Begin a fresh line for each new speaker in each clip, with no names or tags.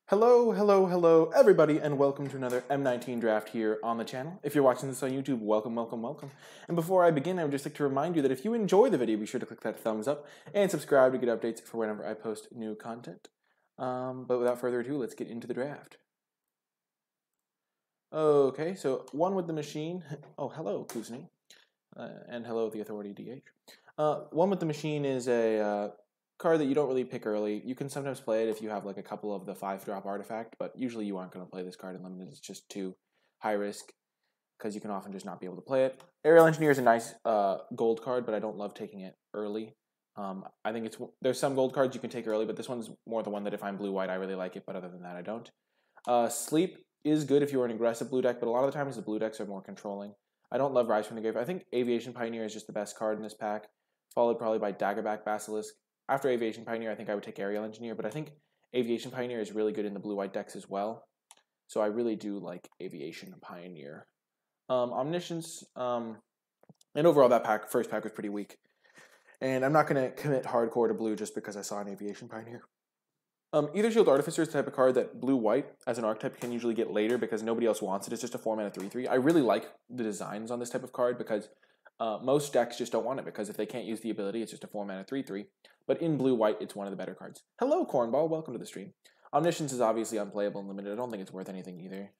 Hello, everybody, and welcome to another M19 draft here on the channel. If you're watching this on YouTube, welcome. And before I begin, I would just like to remind you that if you enjoy the video, be sure to click that thumbs up and subscribe to get updates for whenever I post new content. But without further ado, let's get into the draft. Okay, so one with the machine. Oh, hello, Kuzni. And hello, the Authority DH. One with the machine is a card that you don't really pick early. You can sometimes play it if you have like a couple of the 5-drop artifact, but usually you aren't going to play this card in limited. It's just too high risk because you can often just not be able to play it. Aerial Engineer is a nice gold card, but I don't love taking it early. I think there's some gold cards you can take early, but this one's more the one that if I'm blue-white, I really like it, but other than that, I don't. Sleep is good if you're an aggressive blue deck, but a lot of the times the blue decks are more controlling. I don't love Rise from the Grave. I think Aviation Pioneer is just the best card in this pack, followed probably by Daggerback Basilisk. After Aviation Pioneer, I think I would take Aerial Engineer, but I think Aviation Pioneer is really good in the blue-white decks as well. So I really do like Aviation Pioneer. Omniscience, and overall that first pack was pretty weak. And I'm not going to commit hardcore to blue just because I saw an Aviation Pioneer. Aethershield Artificer is the type of card that blue-white as an archetype can usually get later because nobody else wants it. It's just a 4-mana 3/3. I really like the designs on this type of card because most decks just don't want it because if they can't use the ability, it's just a 4-mana 3/3. But in blue-white, it's one of the better cards. Hello, Cornball. Welcome to the stream. Omniscience is obviously unplayable and limited. I don't think it's worth anything either.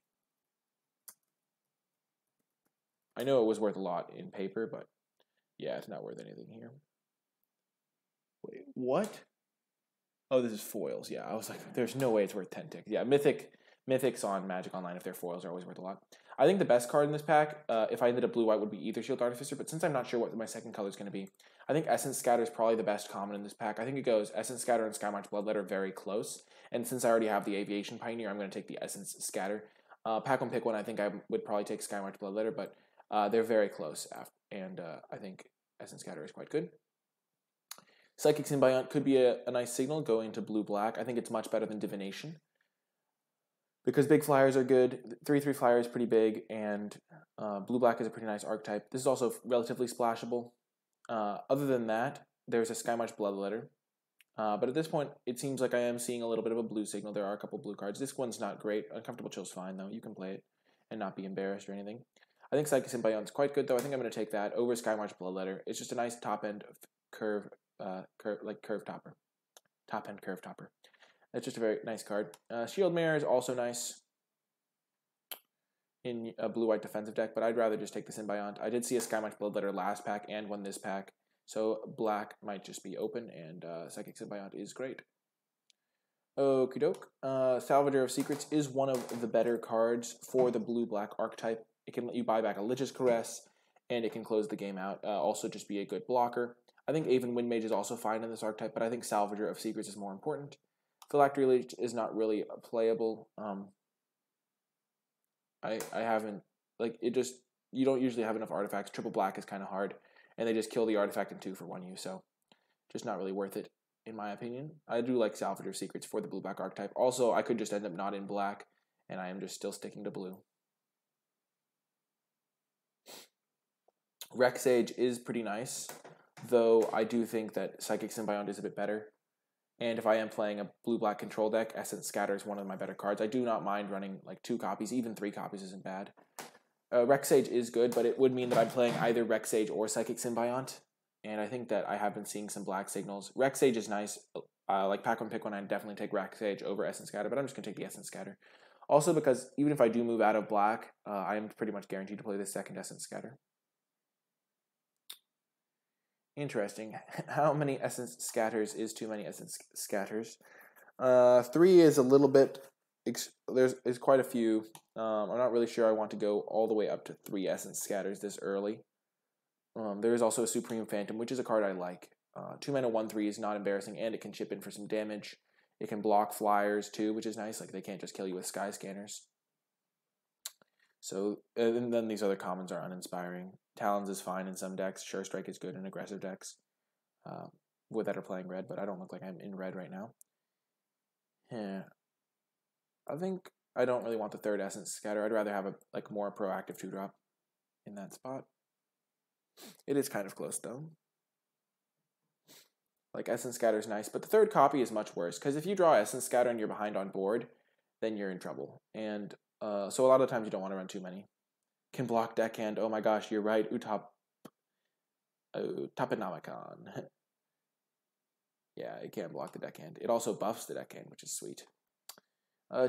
I know it was worth a lot in paper, but yeah, it's not worth anything here. Wait, what? Oh, this is foils. Yeah, I was like, there's no way it's worth 10 ticks. Yeah, Mythics on Magic Online, if they're foils, are always worth a lot. I think the best card in this pack, if I ended up blue-white, would be Aethershield Artificer, but since I'm not sure what my second color is going to be, I think Essence Scatter is probably the best common in this pack. I think it goes Essence Scatter and Skymarch Bloodletter very close, and since I already have the Aviation Pioneer, I'm going to take the Essence Scatter. Pack one, pick one, I think I would probably take Skymarch Bloodletter, but they're very close, and I think Essence Scatter is quite good. Psychic Symbiont could be a nice signal going to blue-black. I think it's much better than Divination because big flyers are good. 3/3 flyer is pretty big, and blue-black is a pretty nice archetype. This is also relatively splashable. Other than that, there's a Skymarch Bloodletter. But at this point, it seems like I am seeing a little bit of a blue signal. There are a couple blue cards. This one's not great. Uncomfortable Chill's fine, though. You can play it and not be embarrassed or anything. I think Psychic Symbiont is quite good, though. I think I'm going to take that over Skymarch Bloodletter. It's just a nice top-end curve topper. Top-end curve topper. That's just a very nice card. Shield Mirror is also nice in a blue-white defensive deck, but I'd rather just take the Symbiont. I did see a Skymarch Bloodletter last pack and one this pack, so black might just be open, and Psychic Symbiont is great. Okie doke. Salvager of Secrets is one of the better cards for the blue-black archetype. It can let you buy back a Lich's Caress, and it can close the game out. Also just be a good blocker. I think Aven Windmage is also fine in this archetype, but I think Salvager of Secrets is more important. Phylactery Leech is not really playable. I haven't, like, it just, you don't usually have enough artifacts. Triple black is kind of hard, and they just kill the artifact in 2 for 1 use, so just not really worth it, in my opinion. I do like Salvager of Secrets for the blue-black archetype. Also, I could just end up not in black, and I am just still sticking to blue. Rexage is pretty nice, though I do think that Psychic Symbiont is a bit better. And if I am playing a blue-black control deck, Essence Scatter is one of my better cards. I do not mind running like 2 copies. Even 3 copies isn't bad. Rexage is good, but it would mean that I'm playing either Rexage or Psychic Symbiont. And I think that I have been seeing some black signals. Rexage is nice. Like pack one, pick one, I'd definitely take Rexage over Essence Scatter, but I'm just going to take the Essence Scatter. Also because even if I do move out of black, I am pretty much guaranteed to play the second Essence Scatter. Interesting. How many Essence Scatters is too many Essence Scatters? 3 is a little bit, there's quite a few. I'm not really sure I want to go all the way up to 3 Essence Scatters this early. There is also a Supreme Phantom, which is a card I like. 2 mana 1/3 is not embarrassing, and it can chip in for some damage. It can block flyers too, which is nice. Like, they can't just kill you with Sky Scanners. So, and then these other commons are uninspiring. Talons is fine in some decks. Sure Strike is good in aggressive decks that are playing red, but I don't look like I'm in red right now. Yeah. I think I don't really want the 3rd Essence Scatter. I'd rather have a more proactive 2-drop in that spot. It is kind of close, though. Like, Essence Scatter is nice, but the 3rd copy is much worse, because if you draw Essence Scatter and you're behind on board, then you're in trouble. And so a lot of times you don't want to run too many. Can block deckhand. Oh my gosh, you're right. Toponomicon. Yeah, it can't block the deckhand. It also buffs the deckhand, which is sweet.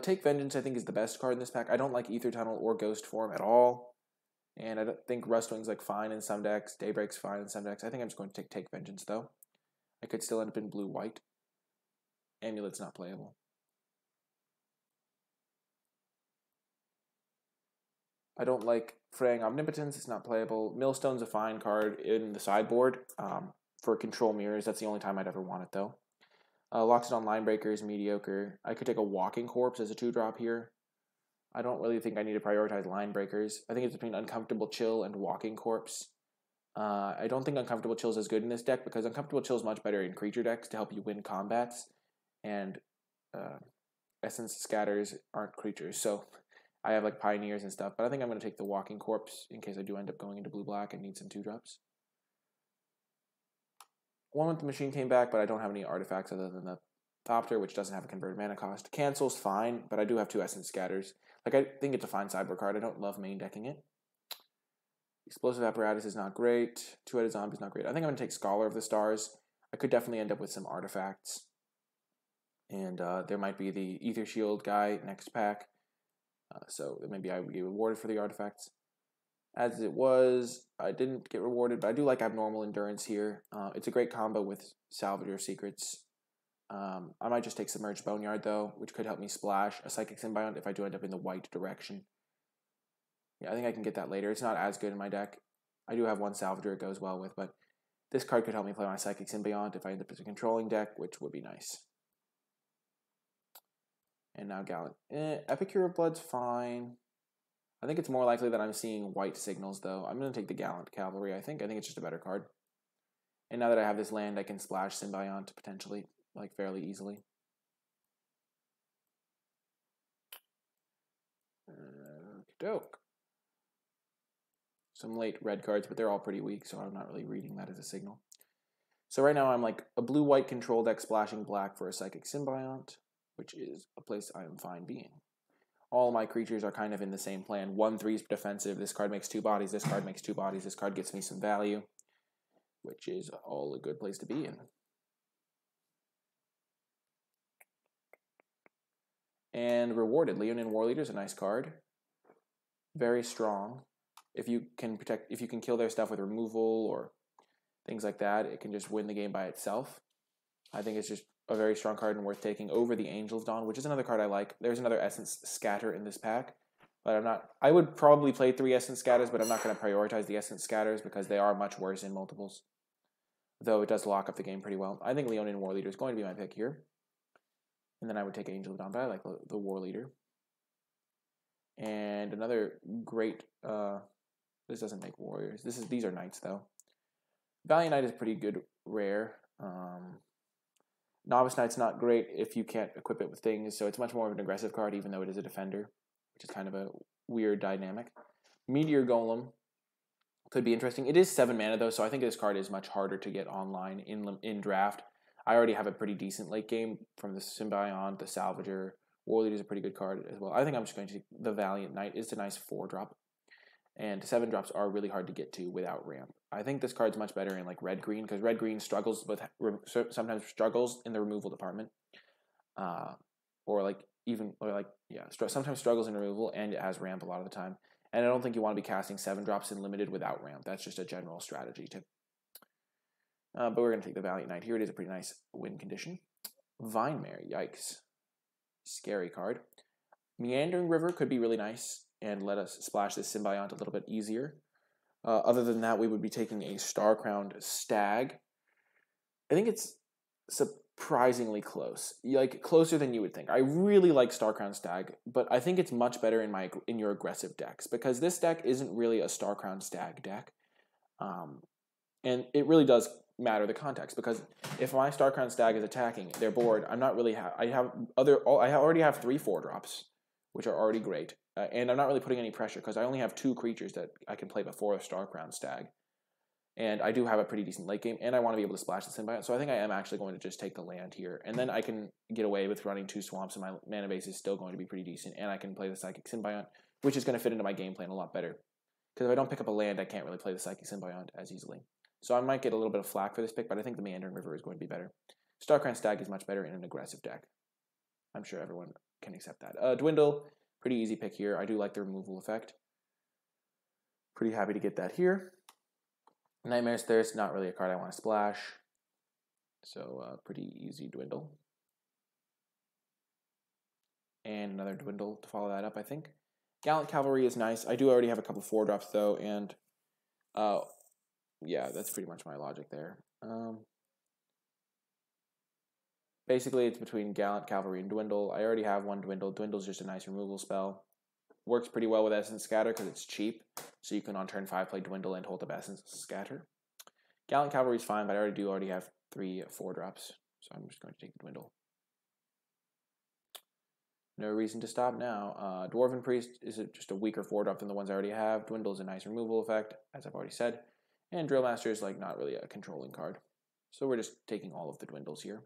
Take Vengeance, I think, is the best card in this pack. I don't like Ether Tunnel or Ghost Form at all. And I don't think Rustwing's like fine in some decks. Daybreak's fine in some decks. I think I'm just going to take Vengeance, though. I could still end up in blue-white. Amulet's not playable. I don't like Fraying Omnipotence. It's not playable. Millstone's a fine card in the sideboard for control mirrors. That's the only time I'd ever want it, though. Loxodon Linebreaker is mediocre. I could take a Walking Corpse as a 2-drop here. I don't really think I need to prioritize Linebreakers. I think it's between Uncomfortable Chill and Walking Corpse. I don't think Uncomfortable Chill is as good in this deck because Uncomfortable Chill is much better in creature decks to help you win combats. And Essence Scatters aren't creatures, so I have like Pioneers and stuff. But I think I'm going to take the Walking Corpse in case I do end up going into blue-black and need some 2-drops. One with the Machine came back, but I don't have any artifacts other than the Thopter, which doesn't have a converted mana cost. Cancel's fine, but I do have 2 Essence Scatters. Like, I think it's a fine sideboard card. I don't love main decking it. Explosive Apparatus is not great. 2-Headed Zombie is not great. I think I'm going to take Scholar of the Stars. I could definitely end up with some artifacts. And there might be the Ether Shield guy next pack. So maybe I would get rewarded for the artifacts. As it was, I didn't get rewarded, but I do like Abnormal Endurance here. It's a great combo with Salvager Secrets. I might just take Submerged Boneyard, though, which could help me splash a Psychic Symbiont if I do end up in the white direction. Yeah, I think I can get that later. It's not as good in my deck. I do have one Salvager it goes well with, but this card could help me play my Psychic Symbiont if I end up as a controlling deck, which would be nice. And now Gallant. Epicure of Blood's fine. I think it's more likely that I'm seeing white signals, though. I'm going to take the Gallant Cavalry, I think. I think it's just a better card. And now that I have this land, I can splash Symbiont potentially, like, fairly easily. Doke. Some late red cards, but they're all pretty weak, so I'm not really reading that as a signal. So right now I'm like a blue-white control deck splashing black for a Psychic Symbiont, which is a place I am fine being. All my creatures are kind of in the same plan. 1/3 is defensive. This card makes 2 bodies. This card makes 2 bodies. This card gets me some value, which is all a good place to be in. And rewarded. Leonin Warleader is a nice card. Very strong. If you can kill their stuff with removal or things like that, it can just win the game by itself. I think it's just a very strong card and worth taking over the Angel's Dawn, which is another card I like. There's another Essence Scatter in this pack, but I would probably play 3 Essence Scatters, but I'm not going to prioritize the Essence Scatters because they are much worse in multiples. Though it does lock up the game pretty well. I think Leonin Warleader is going to be my pick here. And then I would take Angel's Dawn, but I like the Warleader. And another great... this doesn't make warriors. These are knights, though. Valiant Knight is pretty good rare. Novice Knight's not great if you can't equip it with things, so it's much more of an aggressive card, even though it is a defender, which is kind of a weird dynamic. Meteor Golem could be interesting. It is 7 mana, though, so I think this card is much harder to get online in draft. I already have a pretty decent late game from the Symbiont, the Salvager. Warleader is a pretty good card as well. I think I'm just going to take the Valiant Knight. It's a nice 4-drop. And 7-drops are really hard to get to without ramp. I think this card's much better in like red-green because red-green sometimes struggles in the removal department, sometimes struggles in removal, and it has ramp a lot of the time. And I don't think you want to be casting 7-drops in limited without ramp. That's just a general strategy tip. But we're gonna take the Valiant Knight here. It is a pretty nice win condition. Vine Mare, yikes, scary card. Meandering River could be really nice and let us splash this Symbiont a little bit easier. Other than that, we would be taking a Star-Crowned Stag. I think it's surprisingly close, like closer than you would think. I really like Star-Crowned Stag, but I think it's much better in your aggressive decks because this deck isn't really a Star-Crowned Stag deck, and it really does matter the context because if my Star-Crowned Stag is attacking their board, I'm not really I already have 3 4-drops, which are already great. And I'm not really putting any pressure because I only have 2 creatures that I can play before a Star-Crowned Stag. And I do have a pretty decent late game, and I want to be able to splash the Symbiote, so I think I am actually going to just take the land here. And then I can get away with running 2 swamps, and my mana base is still going to be pretty decent, and I can play the Psychic Symbiont, which is going to fit into my game plan a lot better. Because if I don't pick up a land, I can't really play the Psychic Symbiont as easily. So I might get a little bit of flack for this pick, but I think the Meandering River is going to be better. Starcrown Stag is much better in an aggressive deck. I'm sure everyone can accept that. Dwindle, pretty easy pick here. I do like the removal effect. Pretty happy to get that here. Nightmare's Thirst, not really a card I want to splash. So pretty easy Dwindle. And another Dwindle to follow that up, I think. Gallant Cavalry is nice. I do already have a couple 4-drops though, and yeah, that's pretty much my logic there. Basically, it's between Gallant Cavalry and Dwindle. I already have one Dwindle. Dwindle's just a nice removal spell. Works pretty well with Essence Scatter because it's cheap, so you can on turn 5 play Dwindle and hold up Essence Scatter. Gallant Cavalry is fine, but I already have 3 4-drops, so I'm just going to take the Dwindle. No reason to stop now. Dwarven Priest is just a weaker 4-drop than the ones I already have. Dwindle is a nice removal effect, as I've already said. And Drill Master is like not really a controlling card. So we're just taking all of the Dwindles here.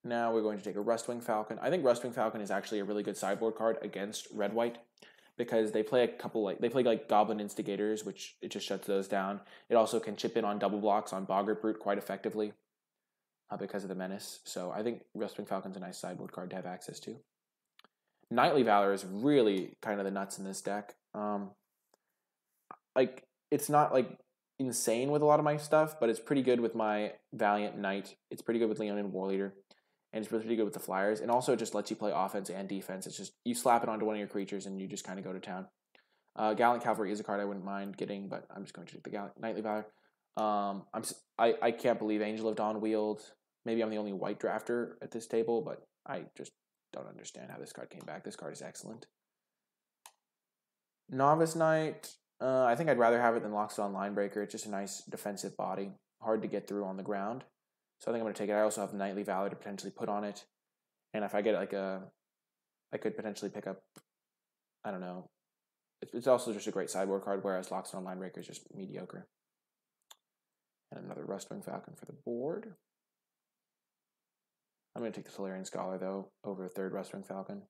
Now we're going to take a Rustwing Falcon. I think Rustwing Falcon is actually a really good sideboard card against Red-White because they play a couple they play like Goblin Instigators, which it just shuts those down. It also can chip in on double blocks on Boggart Brute quite effectively because of the Menace. So I think Rustwing Falcon's a nice sideboard card to have access to. Knightly Valor is really kind of the nuts in this deck. Like it's not like insane with a lot of my stuff, but it's pretty good with my Valiant Knight. It's pretty good with Leonin Warleader. And it's pretty good with the Flyers. And also it just lets you play offense and defense. It's just, you slap it onto one of your creatures and you just kind of go to town. Gallant Cavalry is a card I wouldn't mind getting, but I'm just going to take the Knightly Valor. I can't believe Angel of Dawn wield. Maybe I'm the only white drafter at this table, but I just don't understand how this card came back. This card is excellent. Novice Knight, I think I'd rather have it than Lockstone Linebreaker. It's just a nice defensive body, hard to get through on the ground. So I think I'm going to take it. I also have Knightly Valor to potentially put on it. And if I get like I could potentially pick up, I don't know. It's also just a great sideboard card, whereas Lockstone Linebreaker is just mediocre. And another Rustwing Falcon for the board. I'm going to take the Solarian Scholar, though, over a third Rustwing Falcon.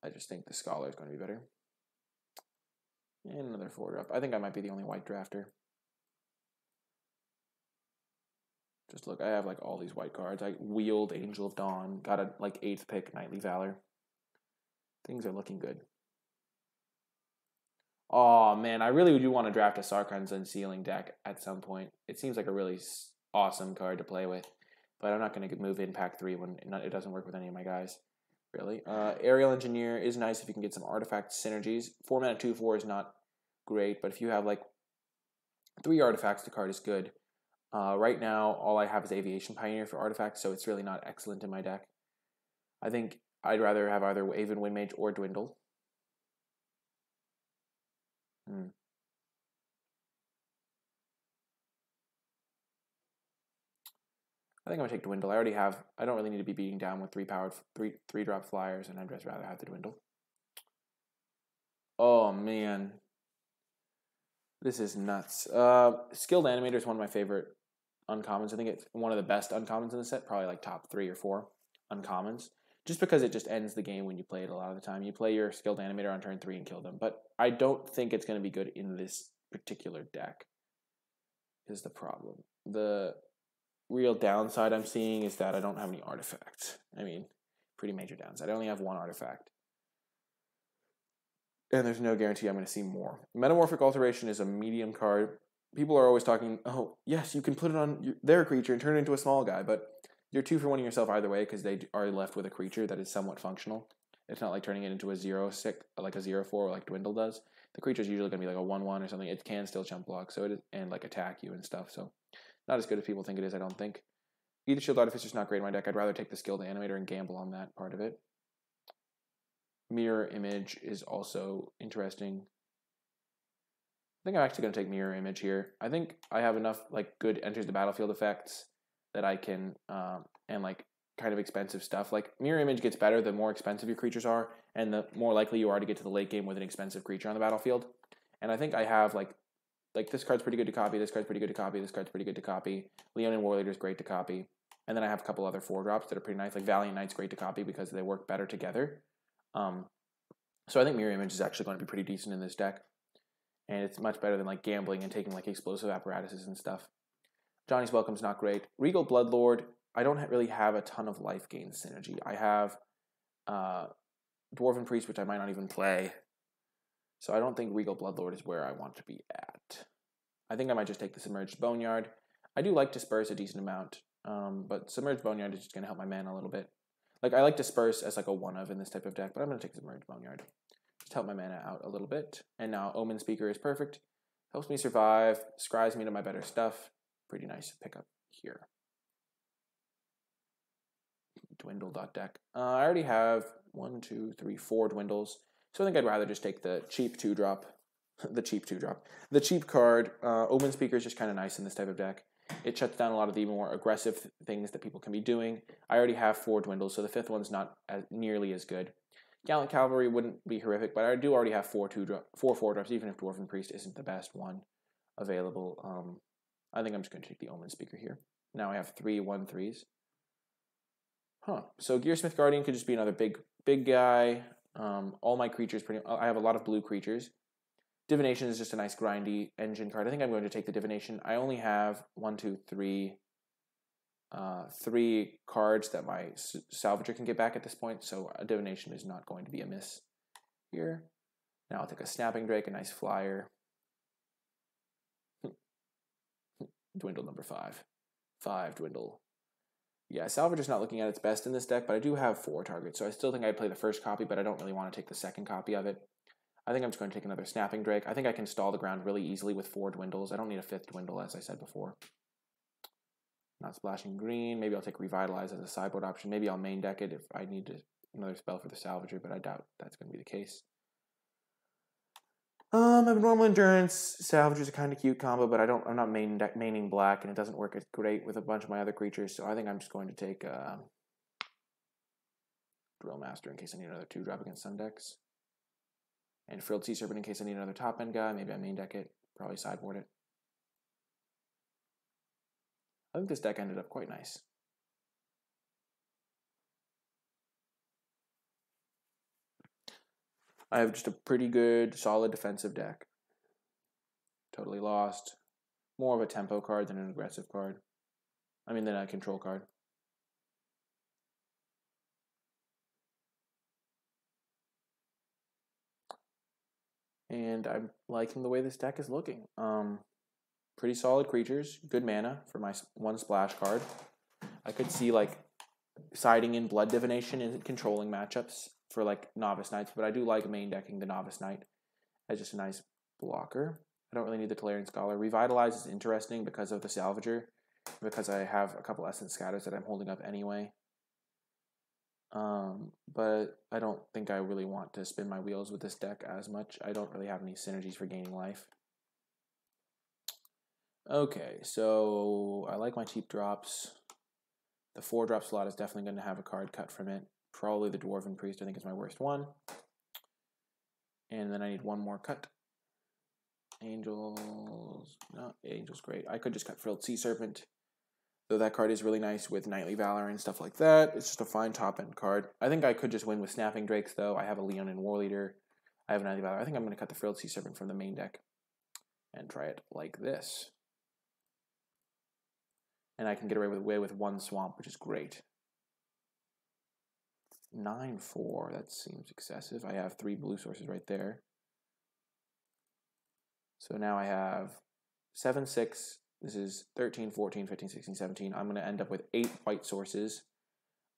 I just think the Scholar is going to be better. And another 4-drop. I think I might be the only white drafter. Just look, I have like all these white cards. I wield Angel of Dawn, got a like 8th pick, Knightly Valor. Things are looking good. Oh man, I really do want to draft a Sarkhan's Unsealing deck at some point. It seems like a really awesome card to play with, but I'm not going to move Impact 3 when it doesn't work with any of my guys, really. Aerial Engineer is nice if you can get some artifact synergies. 4 mana 2/4 is not great, but if you have like 3 artifacts, the card is good. Right now, all I have is Aviation Pioneer for artifacts, so it's really not excellent in my deck. I think I'd rather have either Aven Windmage or Dwindle. I think I'm going to take Dwindle. I don't really need to be beating down with 3-drop Flyers, and I'd just rather have the Dwindle. Oh, man. This is nuts. Skilled Animator is one of my favorite uncommons. I think it's one of the best uncommons in the set, probably like top 3 or 4 uncommons, just because it just ends the game when you play it a lot of the time. You play your Skilled Animator on turn 3 and kill them, but I don't think it's going to be good in this particular deck is the problem. The real downside I'm seeing is that I don't have any artifacts. I mean, pretty major downside. I only have 1 artifact. And there's no guarantee I'm going to see more. Metamorphic Alteration is a medium card. People are always talking, oh, yes, you can put it on their creature and turn it into a small guy, but you're 2 for 1 yourself either way because they are left with a creature that is somewhat functional. It's not like turning it into a 0/6, like a 0/4 like Dwindle does. The creature is usually going to be like a 1/1 or something. It can still jump block, so it is, and like attack you and stuff. So not as good as people think it is, I don't think. Either Shield Artificer is not great in my deck. I'd rather take the Skilled Animator and gamble on that part of it. Mirror Image is also interesting. I think I'm actually going to take Mirror Image here. I think I have enough like good enters the battlefield effects that I can, and like kind of expensive stuff. Like Mirror Image gets better the more expensive your creatures are, and the more likely you are to get to the late game with an expensive creature on the battlefield. And I think I have like like this card's pretty good to copy, this card's pretty good to copy, this card's pretty good to copy. Leonin Warleader is great to copy. And then I have a couple other 4-drops that are pretty nice. Like Valiant Knight's great to copy because they work better together. So I think Mirror Image is actually going to be pretty decent in this deck. And it's much better than like gambling and taking like explosive apparatuses and stuff. Johnny's Welcome's not great. Regal Bloodlord, I don't really have a ton of life gain synergy. I have Dwarven Priest, which I might not even play. So I don't think Regal Bloodlord is where I want to be at. I think I might just take the Submerged Boneyard. I do like Disperse a decent amount, but Submerged Boneyard is just going to help my mana a little bit. Like, I like Disperse as like a one-of in this type of deck, but I'm going to take Submerged Boneyard. Just help my mana out a little bit. And now Omen Speaker is perfect. Helps me survive, scries me to my better stuff. Pretty nice pickup here. Dwindle.deck. I already have 1, 2, 3, 4 Dwindles. So I think I'd rather just take the cheap 2-drop. The cheap card. Omen Speaker is just kind of nice in this type of deck. It shuts down a lot of the more aggressive things that people can be doing. I already have 4 Dwindles, so the 5th one's not nearly as good. Gallant Cavalry wouldn't be horrific, but I do already have 4 4-drops, even if Dwarven Priest isn't the best one available. I think I'm just going to take the Omen Speaker here. Now I have 3 1/3s. So Gearsmith Guardian could just be another big guy. All my creatures I have a lot of blue creatures. Divination is just a nice grindy engine card. I think I'm going to take the Divination. I only have 1, 2, 3 cards that my Salvager can get back at this point, so a Divination is not going to be amiss here. Now I'll take a Snapping Drake, a nice flyer. Dwindle number 5. 5 Dwindle. Yeah, Salvager's not looking at its best in this deck, but I do have 4 targets, so I still think I'd play the first copy, but I don't really want to take the second copy of it. I think I'm just going to take another Snapping Drake. I think I can stall the ground really easily with 4 Dwindles. I don't need a 5th Dwindle, as I said before. Not splashing green. Maybe I'll take Revitalize as a sideboard option. Maybe I'll main deck it if I need another spell for the Salvager, but I doubt that's going to be the case. Abnormal Endurance, Salvager's a kind of cute combo, but I'm not maining black, and it doesn't work as great with a bunch of my other creatures, so I think I'm just going to take Drill Master in case I need another 2-drop against some decks. And Frilled Sea Serpent in case I need another top-end guy. Maybe I main deck it, probably sideboard it. I think this deck ended up quite nice. I have just a pretty good, solid defensive deck. Totally Lost. More of a tempo card than an aggressive card. I mean, than a control card. And I'm liking the way this deck is looking. Pretty solid creatures. Good mana for my 1 splash card. I could see, like, siding in Blood Divination and controlling matchups for like Novice Knights, but I do like main decking the Novice Knight as just a nice blocker. I don't really need the Tolarian Scholar. Revitalize is interesting because of the Salvager, because I have a couple Essence Scatters that I'm holding up anyway. But I don't think I really want to spin my wheels with this deck as much. I don't really have any synergies for gaining life. Okay, so I like my cheap drops. The 4-drop slot is definitely going to have a card cut from it. Probably the Dwarven Priest, I think, is my worst one. And then I need 1 more cut. Angels. No, Angels, great. I could just cut Frilled Sea Serpent. Though that card is really nice with Knightly Valor and stuff like that. It's just a fine top-end card. I think I could just win with Snapping Drakes, though. I have a Leonin Warleader. I have a Knightly Valor. I think I'm going to cut the Frilled Sea Serpent from the main deck. And try it like this. And I can get away with 1 Swamp, which is great. 9-4, that seems excessive. I have 3 blue sources right there. So now I have 7-6. This is 13, 14, 15, 16, 17. I'm going to end up with 8 white sources,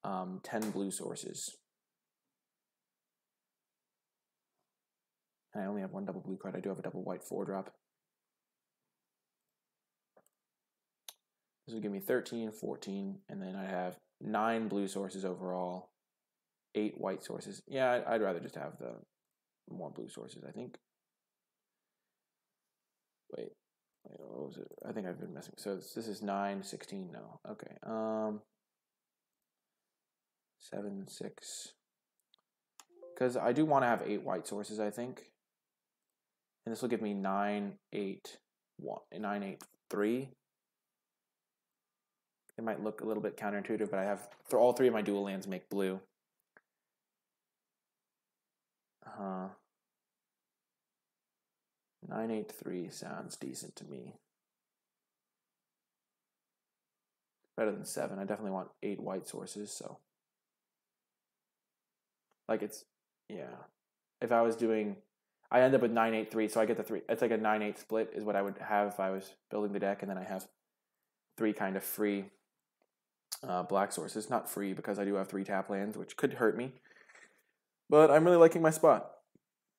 10 blue sources. And I only have 1 double blue card. I do have a double white 4-drop. This would give me 13, 14, and then I have 9 blue sources overall, 8 white sources. Yeah, I'd rather just have the more blue sources, I think. Wait, what was it? I think I've been messing. So this is 9, 16, no. Okay. 7, 6. Because I do want to have 8 white sources, I think. And this will give me 9, 8, 983. It might look a little bit counterintuitive, but I have all three of my dual lands make blue. 983 sounds decent to me. Better than 7. I definitely want 8 white sources, so. Like yeah. If I was doing, I end up with 983, so I get the 3. It's like a 9-8 split is what I would have if I was building the deck, and then I have 3 kind of free black sources. Not free because I do have 3 tap lands, which could hurt me. But I'm really liking my spot.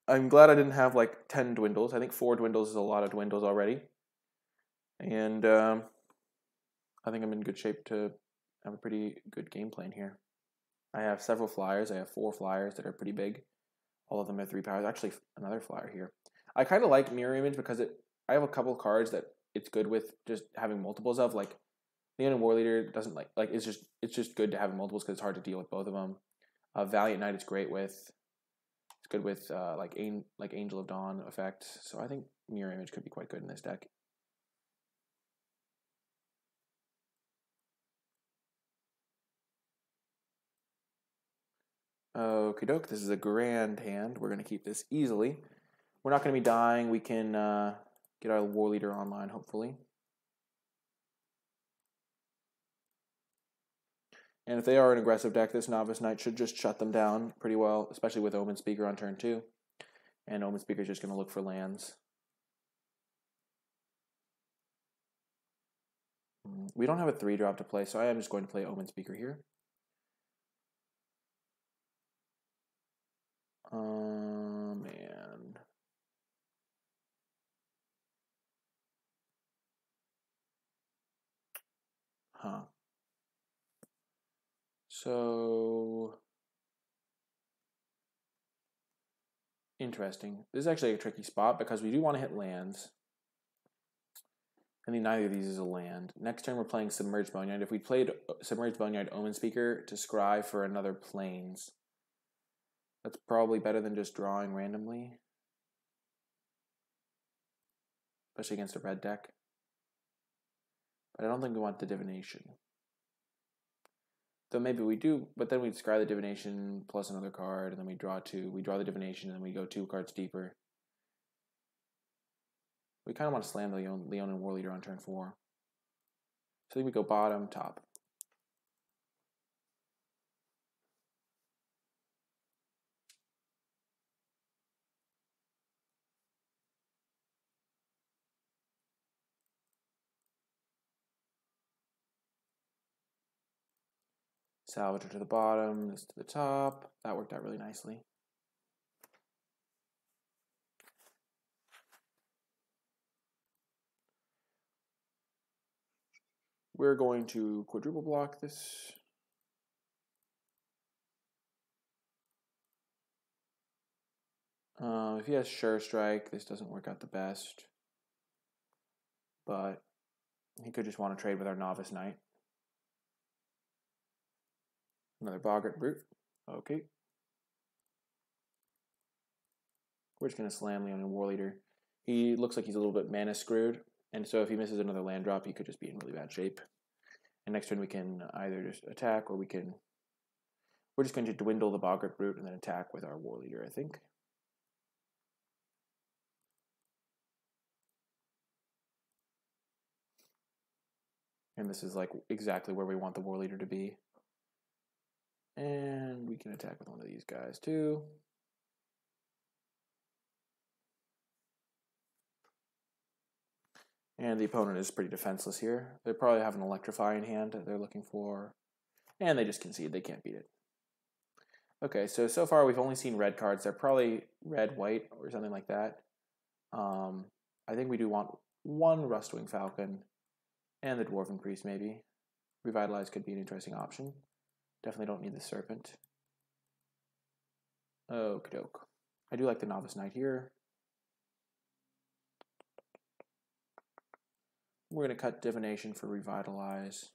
I'm glad I didn't have like 10 dwindles. I think 4 dwindles is a lot of dwindles already. And I think I'm in good shape to have a pretty good game plan here. I have several flyers. I have 4 flyers that are pretty big. All of them have 3 powers. Actually, another flyer here. I kind of like Mirror Image because I have a couple cards that it's good with just having multiples of. Like Leonin Warleader doesn't like it's just good to have multiples because it's hard to deal with both of them. Valiant Knight is great with. It's good with like Angel of Dawn effect. So I think Mirror Image could be quite good in this deck. Okie doke, this is a grand hand. We're going to keep this easily. We're not going to be dying. We can get our Warleader online, hopefully. And if they are an aggressive deck, this Novice Knight should just shut them down pretty well, especially with Omen Speaker on turn 2. And Omen Speaker is just going to look for lands. We don't have a 3-drop to play, so I am just going to play Omen Speaker here. Man. Huh. So interesting. This is actually a tricky spot because we do want to hit lands. I think neither of these is a land. Next turn we're playing Submerged Boneyard. If we played Submerged Boneyard Omen Speaker to scry for another plains, that's probably better than just drawing randomly. Especially against a red deck. But I don't think we want the Divination. Though maybe we do, but then we scry the Divination plus another card, and then we draw 2. We draw the Divination, and then we go 2 cards deeper. We kind of want to slam the Leonin Warleader on turn 4. So I think we go bottom, top. Salvager to the bottom, this to the top. That worked out really nicely. We're going to quadruple block this. If he has Sure Strike, this doesn't work out the best. But he could just want to trade with our Novice Knight. Another Boggart Brute. Okay. We're just going to slam Leonin Warleader. He looks like he's a little bit mana screwed. And so if he misses another land drop, he could just be in really bad shape. And next turn we can either just attack or we're just going to dwindle the Boggart Brute and then attack with our Warleader, I think. And this is like exactly where we want the Warleader to be. And we can attack with one of these guys too. And the opponent is pretty defenseless here. They probably have an Electrify in hand that they're looking for. And they just concede. They can't beat it. Okay, so far we've only seen red cards. They're probably red, white, or something like that. I think we do want 1 Rustwing Falcon and the Dwarven Priest maybe. Revitalize could be an interesting option. Definitely don't need the Serpent. Okie doke. I do like the Novice Knight here. We're going to cut Divination for Revitalize.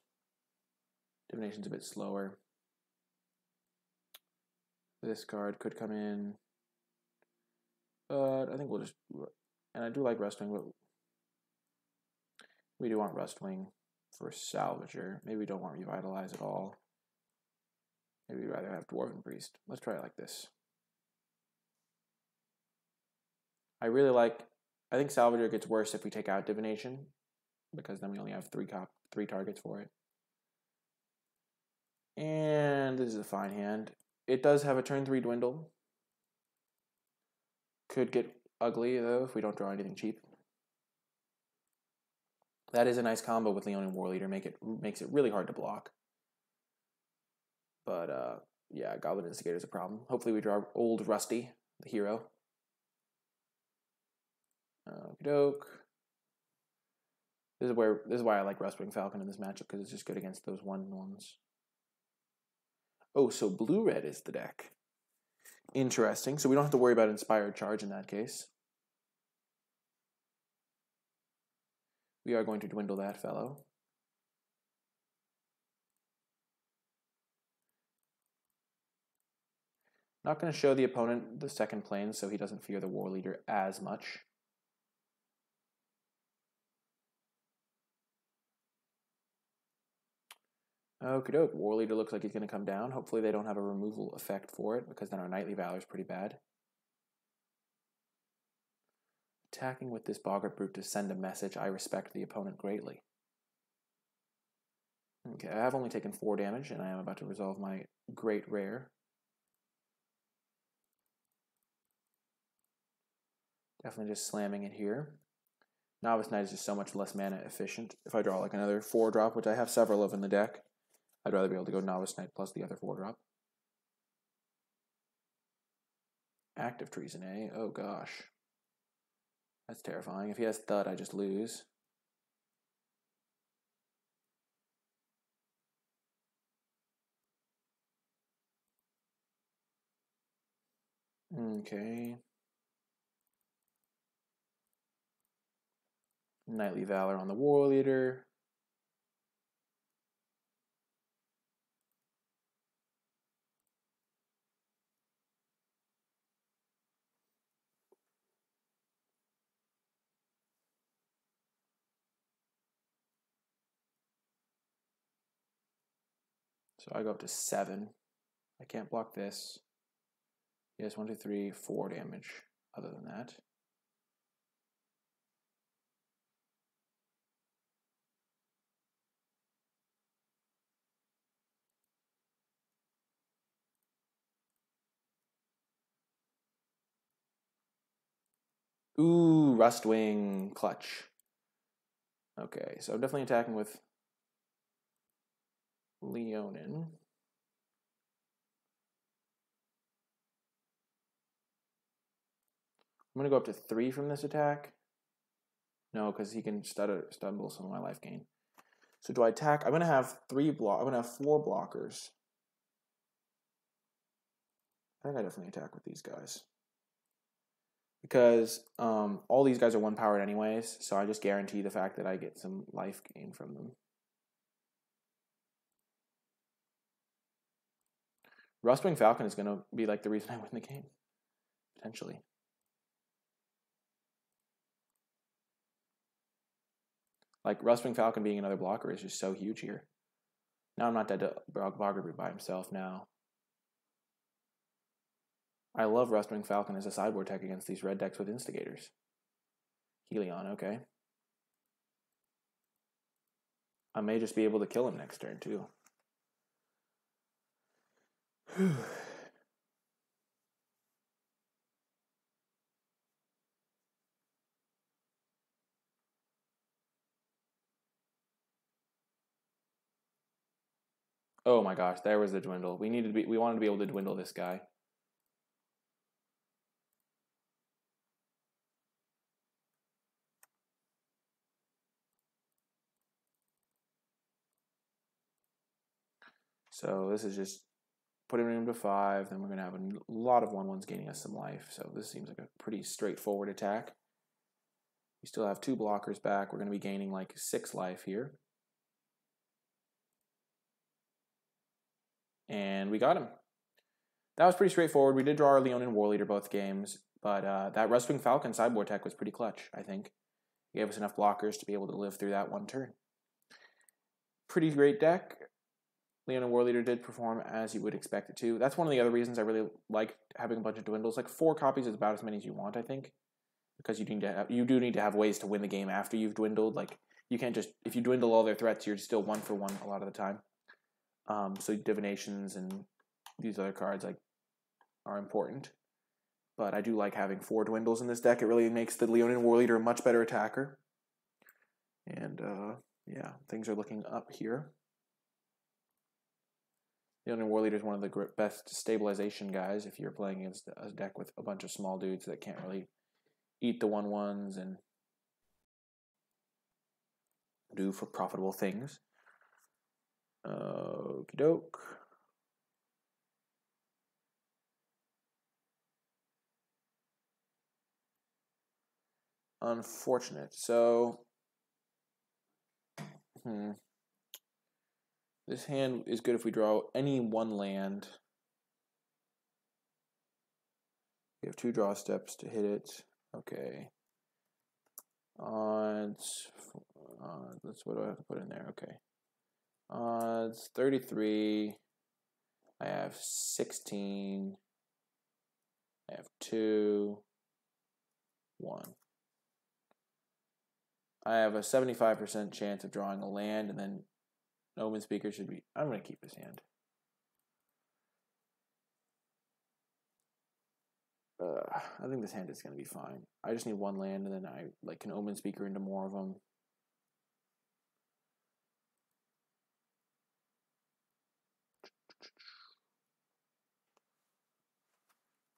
Divination's a bit slower. This card could come in. But I think we'll just... And I do like Rustwing, but We do want Rustwing for Salvager. Maybe we don't want Revitalize at all. Maybe we'd rather have Dwarven Priest. Let's try it like this. I think Salvager gets worse if we take out Divination, because then we only have three targets for it. And this is a fine hand. It does have a turn 3 dwindle. Could get ugly, though, if we don't draw anything cheap. That is a nice combo with Leonin Warleader. Makes it really hard to block. But, yeah, Goblin Instigator is a problem. Hopefully we draw old Rusty, the hero. Okey-doke. This is why I like Rustwing Falcon in this matchup, because it's just good against those 1/1s. Oh, so blue-red is the deck. Interesting. So we don't have to worry about Inspired Charge in that case. We are going to dwindle that fellow. Not going to show the opponent the second plane so he doesn't fear the Warleader as much. Okie doke, Warleader looks like he's going to come down. Hopefully they don't have a removal effect for it, because then our Knightly Valor is pretty bad. Attacking with this Boggart Brute to send a message. I respect the opponent greatly. Okay, I have only taken 4 damage, and I am about to resolve my great rare. Definitely just slamming it here. Novice Knight is just so much less mana efficient. If I draw like another 4-drop, which I have several of in the deck, I'd rather be able to go Novice Knight plus the other 4-drop. Active Treason, eh? Oh gosh. That's terrifying. If he has Thud, I just lose. Okay. Knightly Valor on the Warleader. So I go up to 7. I can't block this. He has 1, 2, 3, 4 damage. Other than that. Ooh, Rustwing clutch. Okay, so I'm definitely attacking with Leonin. I'm going to go up to 3 from this attack. No, because he can stumble some of my life gain. So do I attack? I'm going to have 4 blockers. I think I definitely attack with these guys. Because all these guys are 1-powered anyways, so I just guarantee the fact that I get some life gain from them. Rustwing Falcon is going to be like the reason I win the game, potentially. Like, Rustwing Falcon being another blocker is just so huge here. Now I'm not dead to Boggart Brute by himself now. I love Rustwing Falcon as a sideboard tech against these red decks with Instigators. Helion, okay. I may just be able to kill him next turn, too. Oh my gosh, there was the dwindle. We wanted to be able to dwindle this guy. So this is just putting him to 5, then we're going to have a lot of 1/1s gaining us some life. So this seems like a pretty straightforward attack. We still have 2 blockers back. We're going to be gaining like 6 life here. And we got him. That was pretty straightforward. We did draw our Leonin Warleader both games, but that Rustwing Falcon sideboard tech was pretty clutch, I think. He gave us enough blockers to be able to live through that one turn. Pretty great deck. Leonin Warleader did perform as you would expect it to. That's one of the other reasons I really like having a bunch of dwindles. Like 4 copies is about as many as you want, I think, because you do need to have ways to win the game after you've dwindled. Like you can't just, if you dwindle all their threats, you're still 1 for 1 a lot of the time. So divinations and these other cards like are important. But I do like having 4 dwindles in this deck. It really makes the Leonin Warleader a much better attacker. And yeah, things are looking up here. Leonin Warleader is one of the best stabilization guys if you're playing against a deck with a bunch of small dudes that can't really eat the 1/1s and do for profitable things. Okie doke. Unfortunate. So, this hand is good if we draw any 1 land. We have 2 draw steps to hit it. Okay. Odds. What do I have to put in there? Okay. Odds 33. I have 16. I have 2. 1. I have a 75% chance of drawing a land, and then Omen Speaker should be... I'm going to keep this hand. I think this hand is going to be fine. I just need 1 land, and then I can Omen Speaker into more of them.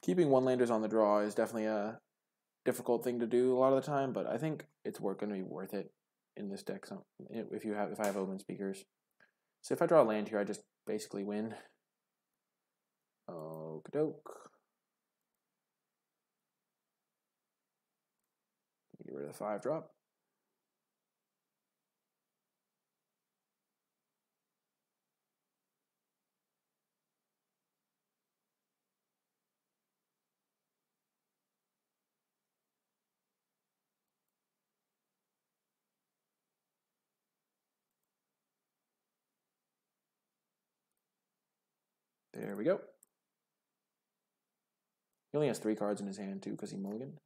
Keeping 1-landers on the draw is definitely a difficult thing to do a lot of the time, but I think it's going to be worth it in this deck. So if I have Omen Speakers. So if I draw a land here, I just basically win. Okie doke. Get rid of the 5-drop. There we go. He only has 3 cards in his hand too because he mulliganed.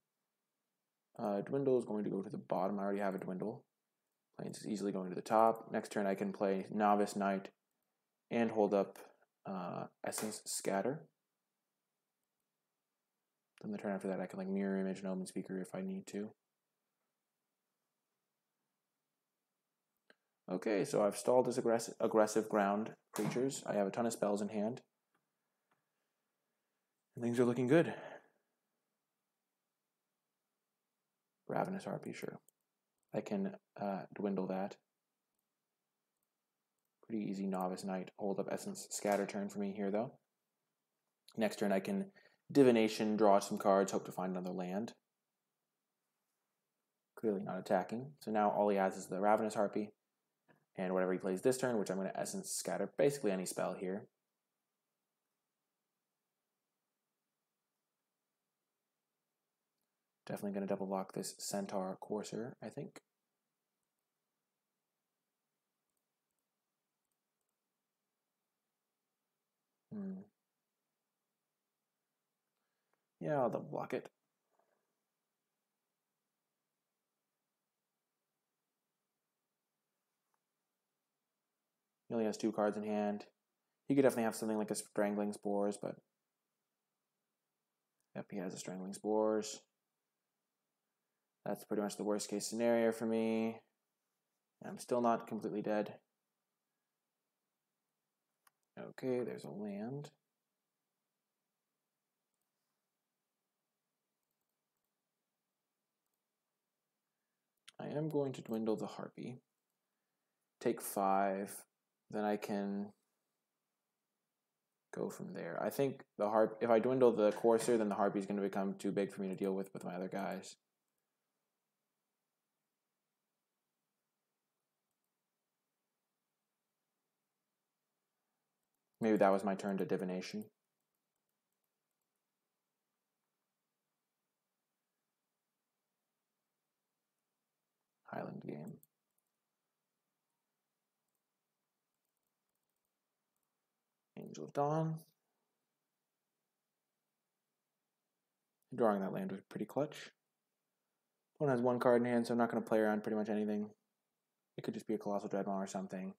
Dwindle is going to go to the bottom. I already have a dwindle. Plains is easily going to the top. Next turn I can play Novice Knight and hold up Essence Scatter. Then the turn after that I can like Mirror Image and Omen Speaker if I need to. Okay, so I've stalled his aggressive ground creatures. I have a ton of spells in hand. And things are looking good. Ravenous Harpy, sure. I can dwindle that. Pretty easy Novice Knight. Hold up Essence Scatter turn for me here, though. Next turn I can Divination, draw some cards, hope to find another land. Clearly not attacking. So now all he has is the Ravenous Harpy. And whatever he plays this turn, which I'm going to Essence Scatter. Basically any spell here. Definitely going to double block this Centaur Courser, I think. Yeah, I'll double block it. He only has 2 cards in hand. He could definitely have something like a Strangling Spores, but... Yep, he has a Strangling Spores. That's pretty much the worst case scenario for me. I'm still not completely dead. Okay, there's a land. I am going to dwindle the Harpy. Take 5. Then I can go from there. I think the if I dwindle the Courser, then the Harpy is going to become too big for me to deal with my other guys. Maybe that was my turn to Divination. Highland game. Angel of Dawn. Drawing that land was pretty clutch. Opponent has one card in hand, so I'm not going to play around pretty much anything. It could just be a Colossal Dreadmaw or something.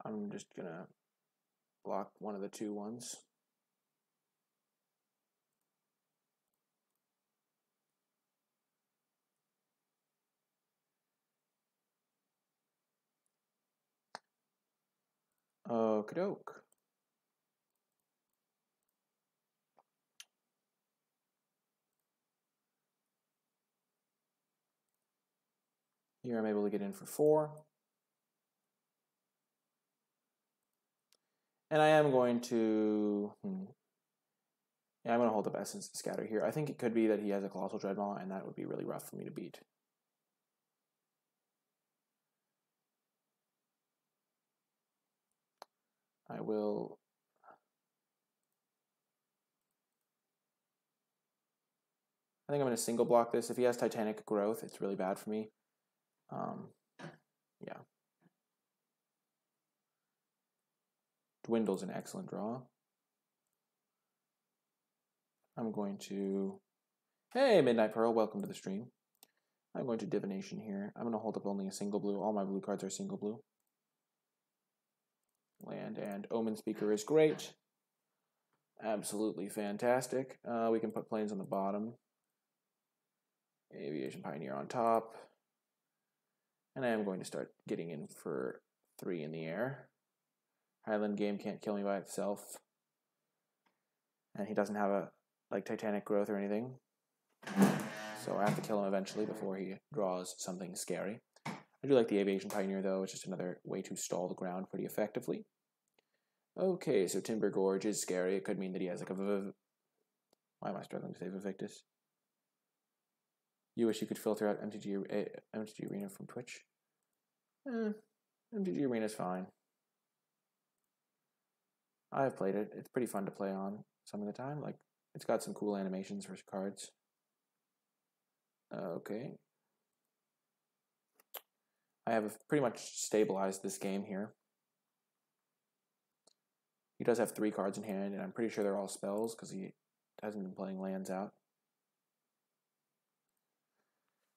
I'm just going to block one of the 2/1s. Okie doke. Here I'm able to get in for 4. And I am going to... Yeah, I'm going to hold up Essence to Scatter here. I think it could be that he has a Colossal Dreadmaw, and that would be really rough for me to beat. I will... I think I'm going to single block this. If he has Titanic Growth, it's really bad for me. Yeah. Dwindle's an excellent draw. I'm going to... Hey, Midnight Pearl, welcome to the stream. I'm going to Divination here. I'm going to hold up only a single blue. All my blue cards are single blue. Land and Omen Speaker is great. Absolutely fantastic. We can put planes on the bottom. Aviation Pioneer on top. And I am going to start getting in for 3 in the air. Highland game can't kill me by itself. And he doesn't have a Titanic Growth or anything. So I have to kill him eventually before he draws something scary. I do like the Aviation Pioneer though. It's just another way to stall the ground pretty effectively. Okay, so Timber Gorge is scary. It could mean that he has like a... Why am I struggling to say Vivictus? You wish you could filter out MTG Arena from Twitch? MTG Arena is fine. I've played it. It's pretty fun to play on some of the time. Like, it's got some cool animations for cards. Okay. I have pretty much stabilized this game here. He does have 3 cards in hand, and I'm pretty sure they're all spells because he hasn't been playing lands out.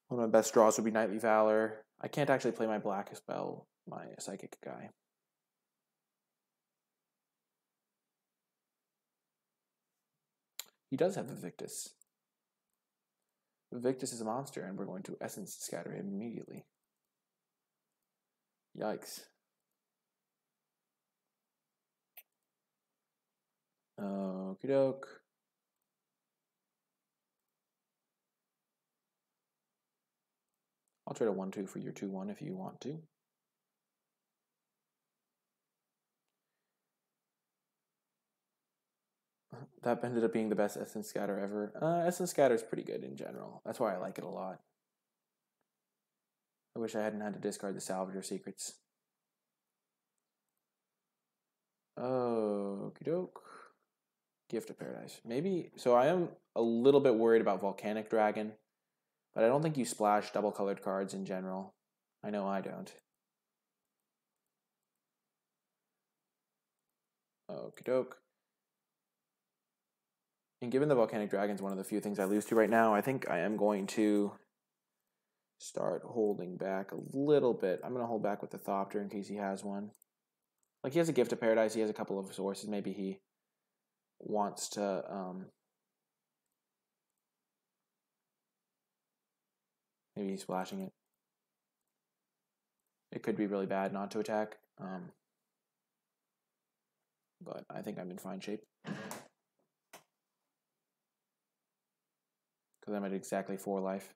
One of my best draws would be Knightly Valor. I can't actually play my black spell, my psychic guy. He does have Vivictus. Vivictus is a monster, and we're going to Essence Scatter him immediately. Yikes. Okie doke. I'll trade a 1/2 for your 2/1 if you want to. That ended up being the best Essence Scatter ever. Essence Scatter is pretty good in general. That's why I like it a lot. I wish I hadn't had to discard the Salvager Secrets. Okie doke. Gift of Paradise. Maybe, so I am a little bit worried about Volcanic Dragon, but I don't think you splash double colored cards in general. I know I don't. Okie doke. And given the Volcanic Dragon is one of the few things I lose to right now, I think I am going to start holding back a little bit. I'm going to hold back with the Thopter in case he has one. Like, he has a Gift of Paradise, he has a couple of sources, maybe he wants to maybe he's splashing it. It could be really bad not to attack, but I think I'm in fine shape because I'm at exactly 4 life.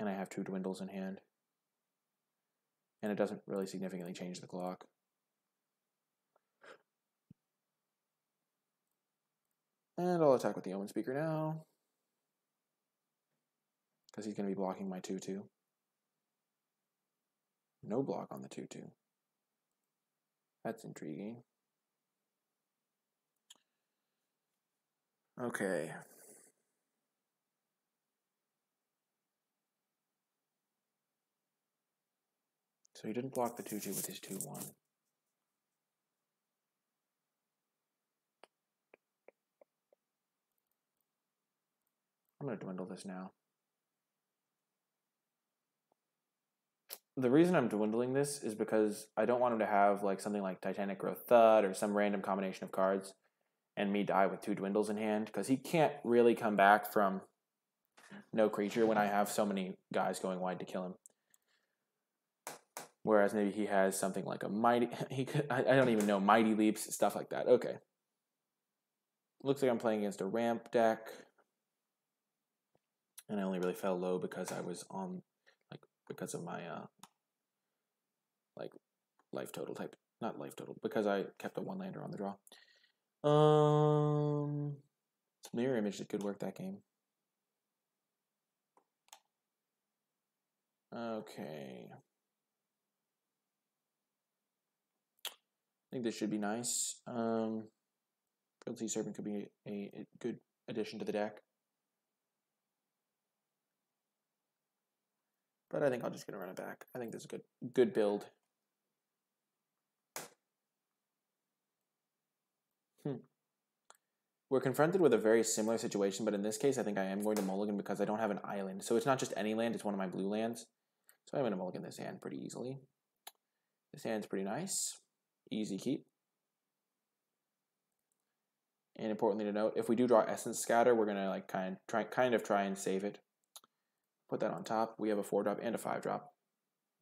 And I have 2 dwindles in hand. And it doesn't really significantly change the clock. And I'll attack with the Omen Speaker now, because he's going to be blocking my 2/2. No block on the 2/2. That's intriguing. Okay. So he didn't block the 2-2 with his 2-1. I'm going to dwindle this now. The reason I'm dwindling this is because I don't want him to have like something like Titanic Growth Thud or some random combination of cards and me die with 2 dwindles in hand, because he can't really come back from no creature when I have so many guys going wide to kill him. Whereas maybe he has something like a mighty, I don't even know, mighty leaps, stuff like that. Okay. Looks like I'm playing against a ramp deck. And I only really fell low because I was on, because of my, life total type. Not life total, because I kept a 1-lander on the draw. Mirror Image that could work that game. Okay. I think this should be nice. Field Sea Serpent could be a good addition to the deck. But I think I'll just gonna run it back. I think this is a good build. We're confronted with a very similar situation, but in this case, I think I am going to mulligan because I don't have an island. So it's not just any land, it's one of my blue lands. So I'm going to mulligan this hand pretty easily. This hand's pretty nice. Easy keep. And importantly to note, if we do draw Essence Scatter, we're going to like kind of try and save it. Put that on top. We have a 4-drop and a 5-drop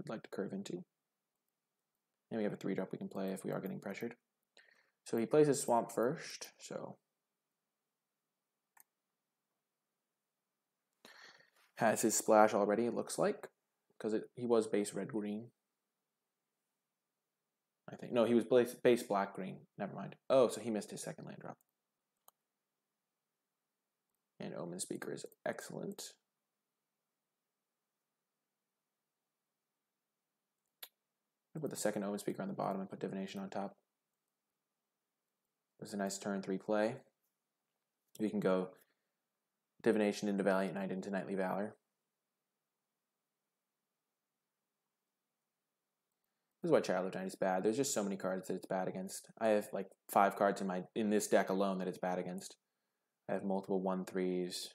we'd like to curve into. And we have a 3-drop we can play if we are getting pressured. So he plays his Swamp first, so has his splash already, it looks like, because he was base red-green. I think. No, he was base black-green. Never mind. Oh, so he missed his second land drop. And Omen Speaker is excellent. I'll put the second Omen Speaker on the bottom and put Divination on top. This is a nice turn 3 play. We can go Divination into Valiant Knight into Knightly Valor. This is why Child of Night is bad. There's just so many cards that it's bad against. I have like 5 cards in this deck alone that it's bad against. I have multiple 1/3s.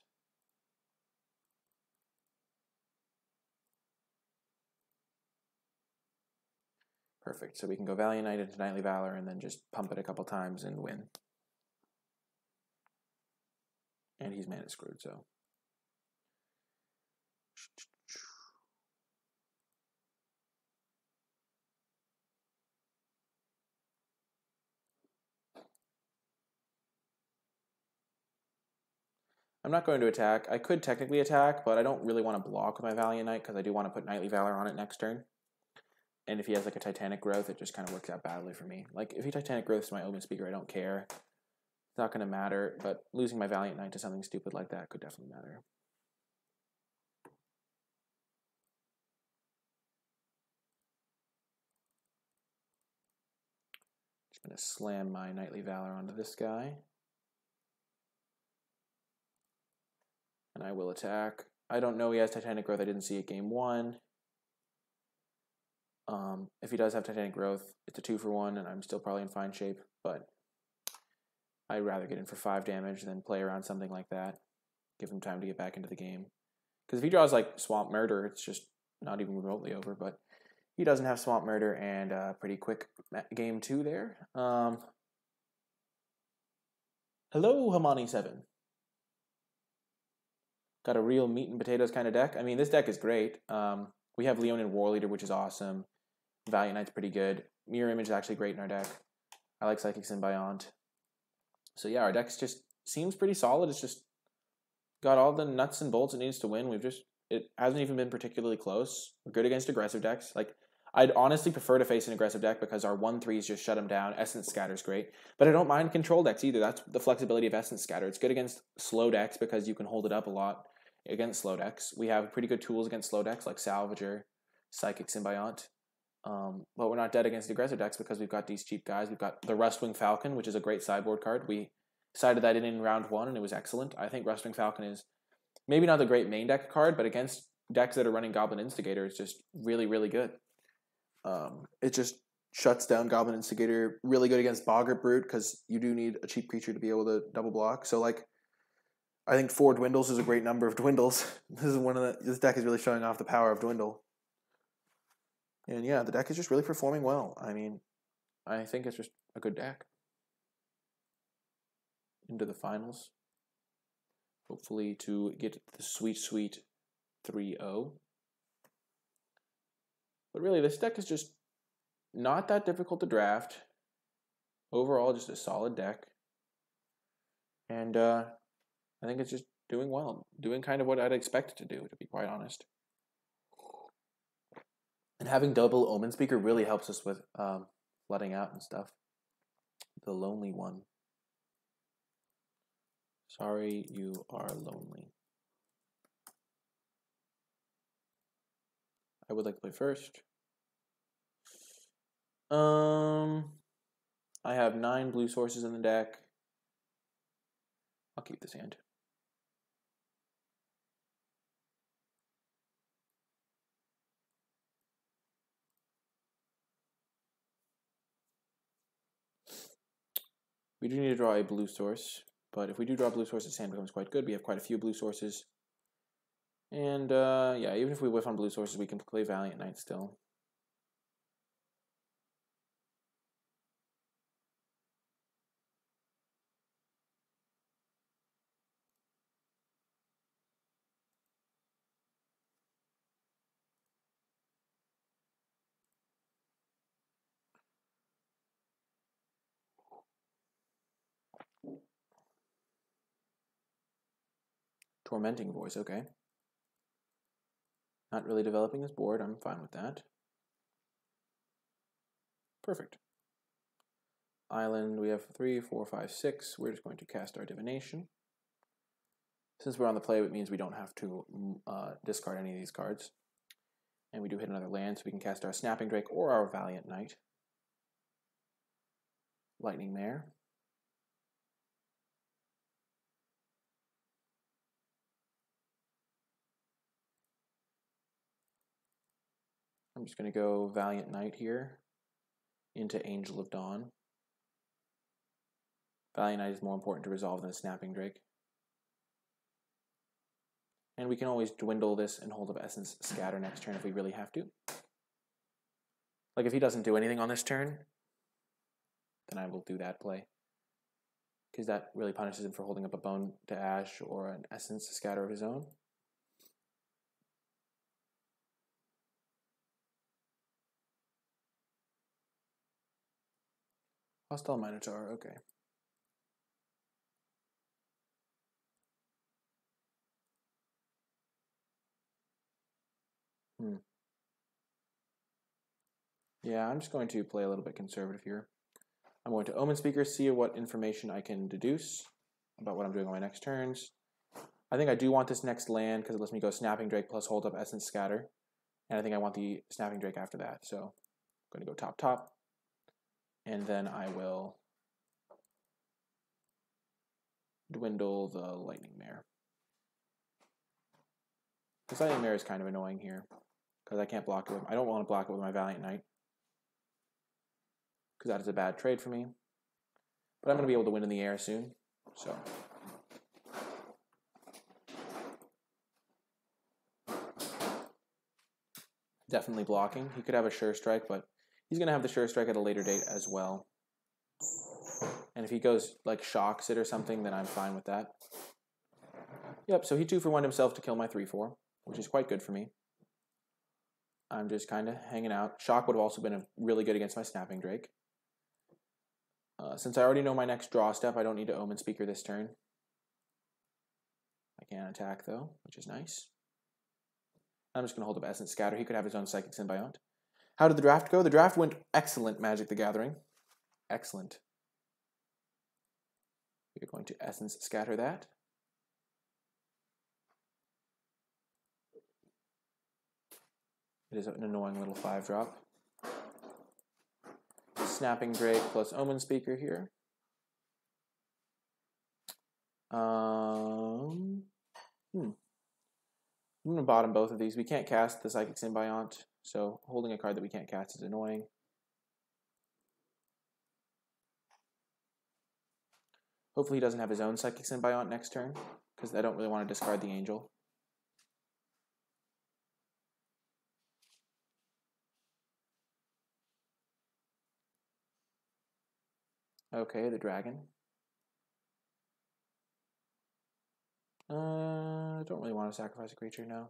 Perfect. So we can go Valiant Knight into Knightly Valor and then just pump it a couple times and win. And he's mana screwed, so. I'm not going to attack. I could technically attack, but I don't really want to block with my Valiant Knight because I do want to put Knightly Valor on it next turn. And if he has like a Titanic Growth, it just kind of works out badly for me. Like if he Titanic Growths my Omen Speaker, I don't care. It's not going to matter, but losing my Valiant Knight to something stupid like that could definitely matter. Just going to slam my Knightly Valor onto this guy. And I will attack. I don't know he has Titanic Growth. I didn't see it game 1. If he does have Titanic Growth, it's a 2-for-1, and I'm still probably in fine shape, but I'd rather get in for 5 damage than play around something like that. Give him time to get back into the game. Because if he draws like Swamp Murder, it's just not even remotely over, but he doesn't have Swamp Murder, and pretty quick game 2 there. Hello, Hamani7. Got a real meat and potatoes kind of deck. I mean, this deck is great. We have Leonin Warleader, which is awesome. Valiant Knight's pretty good. Mirror Image is actually great in our deck. I like Psychic Symbiont. So yeah, our deck just seems pretty solid. It's just got all the nuts and bolts it needs to win. It hasn't even been particularly close. We're good against aggressive decks. Like, I'd honestly prefer to face an aggressive deck because our 1/3s just shut them down. Essence Scatter's great. But I don't mind control decks either. That's the flexibility of Essence Scatter. It's good against slow decks because you can hold it up a lot against slow decks. We have pretty good tools against slow decks like Salvager, Psychic Symbiont. But we're not dead against aggressive decks because we've got these cheap guys. We've got the Rustwing Falcon, which is a great sideboard card. We decided that in round 1, and it was excellent. I think Rustwing Falcon is maybe not the great main deck card, but against decks that are running Goblin Instigator, it's just really, really good. It just shuts down Goblin Instigator, really good against Boggart Brute, because you do need a cheap creature to be able to double block. So, like, I think 4 Dwindles is a great number of Dwindles. This deck is really showing off the power of Dwindle. And yeah, the deck is just really performing well. I mean, I think it's just a good deck. Into the finals. Hopefully to get the sweet, sweet 3-0. But really, this deck is just not that difficult to draft. Overall, just a solid deck. And I think it's just doing well. Doing kind of what I'd expect it to do, to be quite honest. And having double Omen Speaker really helps us with flooding out and stuff. The lonely one. Sorry, you are lonely. I would like to play first. I have 9 blue sources in the deck. I'll keep this hand. We do need to draw a blue source, but if we do draw a blue source, this hand becomes quite good. We have quite a few blue sources. And yeah, even if we whiff on blue sources, we can play Valiant Knight still. Tormenting Voice, okay. Not really developing this board, I'm fine with that. Perfect. Island, we have 3, 4, 5, 6. We're just going to cast our Divination. Since we're on the play, it means we don't have to discard any of these cards. And we do hit another land, so we can cast our Snapping Drake or our Valiant Knight. Lightning Mare. I'm just going to go Valiant Knight here into Angel of Dawn. Valiant Knight is more important to resolve than a Snapping Drake. And we can always dwindle this and hold up Essence Scatter next turn if we really have to. Like if he doesn't do anything on this turn, then I will do that play. Because that really punishes him for holding up a Bone to Ash or an Essence Scatter of his own. Hostile Minotaur, okay. Yeah, I'm just going to play a little bit conservative here. I'm going to Omen Speaker, see what information I can deduce about what I'm doing on my next turns. I think I do want this next land because it lets me go Snapping Drake plus hold up Essence Scatter. And I think I want the Snapping Drake after that. So I'm going to go top, top. And then I will dwindle the Lightning Mare. This Lightning Mare is kind of annoying here because I can't block it with, I don't want to block it with my Valiant Knight because that is a bad trade for me. But I'm going to be able to win in the air soon. So definitely blocking. He could have a Sure Strike, but he's going to have the Sure Strike at a later date as well. And if he goes, like, shocks it or something, then I'm fine with that. Yep, so he 2-for-1'd himself to kill my 3-4, which is quite good for me. I'm just kind of hanging out. Shock would have also been really good against my Snapping Drake. Since I already know my next draw step, I don't need to Omen Speaker this turn. I can attack, though, which is nice. I'm just going to hold up Essence Scatter. He could have his own Psychic Symbiont. How did the draft go? The draft went excellent, Magic the Gathering. Excellent. We're going to Essence Scatter that. It is an annoying little 5-drop. Snapping Drake plus Omen Speaker here. I'm going to bottom both of these. We can't cast the Psychic Symbiont, so holding a card that we can't cast is annoying. Hopefully he doesn't have his own Psychic Symbiont next turn, because I don't really want to discard the Angel. Okay, the Dragon. I don't really want to sacrifice a creature now.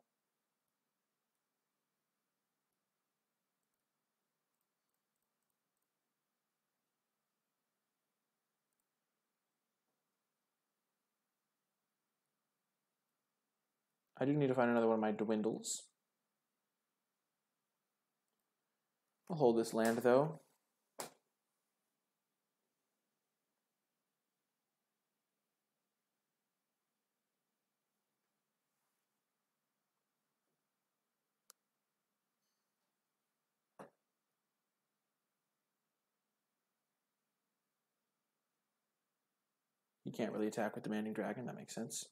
I do need to find another one of my dwindles. I'll hold this land, though. You can't really attack with Demanding Dragon, that makes sense.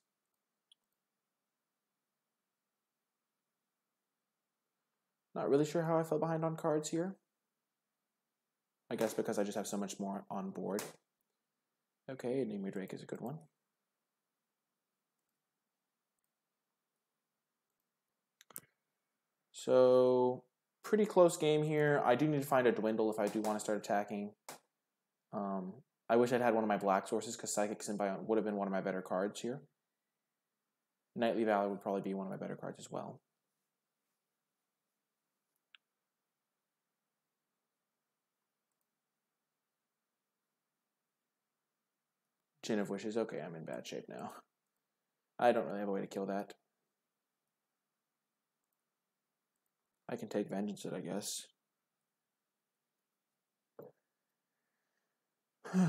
Not really sure how I fell behind on cards here. I guess because I just have so much more on board. Okay, Enigma Drake is a good one. So, pretty close game here. I do need to find a dwindle if I do want to start attacking. I wish I'd had one of my black sources because Psychic Symbiont would have been one of my better cards here. Knightly Valor would probably be one of my better cards as well. Gin of Wishes. Okay, I'm in bad shape now. I don't really have a way to kill that. I can take Vengeance it, I guess.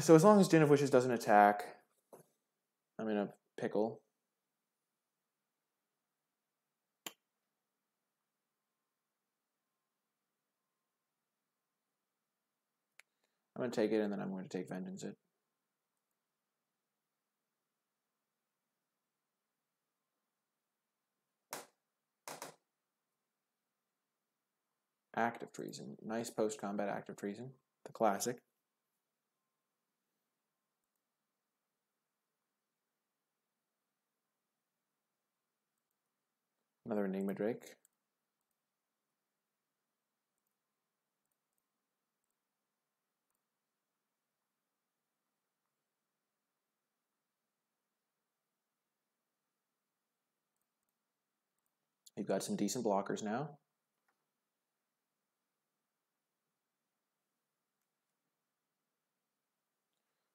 So as long as Gin of Wishes doesn't attack, I'm in a pickle. I'm going to take it, and then I'm going to take Vengeance it. Active Treason. Nice post-combat Active Treason. The classic. Another Enigma Drake. You've got some decent blockers now.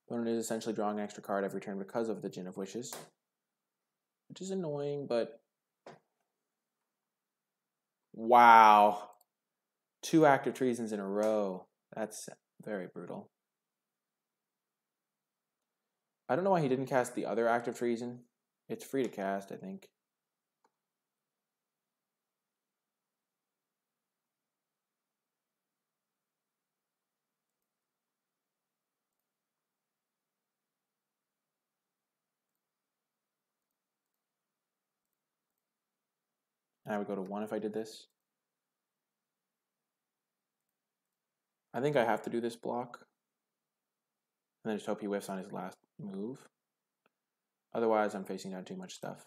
Opponent is essentially drawing an extra card every turn because of the Gin of Wishes, which is annoying, but wow. 2 Active Treasons in a row. That's very brutal. I don't know why he didn't cast the other Active Treason. It's free to cast, I think. And I would go to 1 if I did this. I think I have to do this block. And then just hope he whiffs on his last move. Otherwise, I'm facing down too much stuff.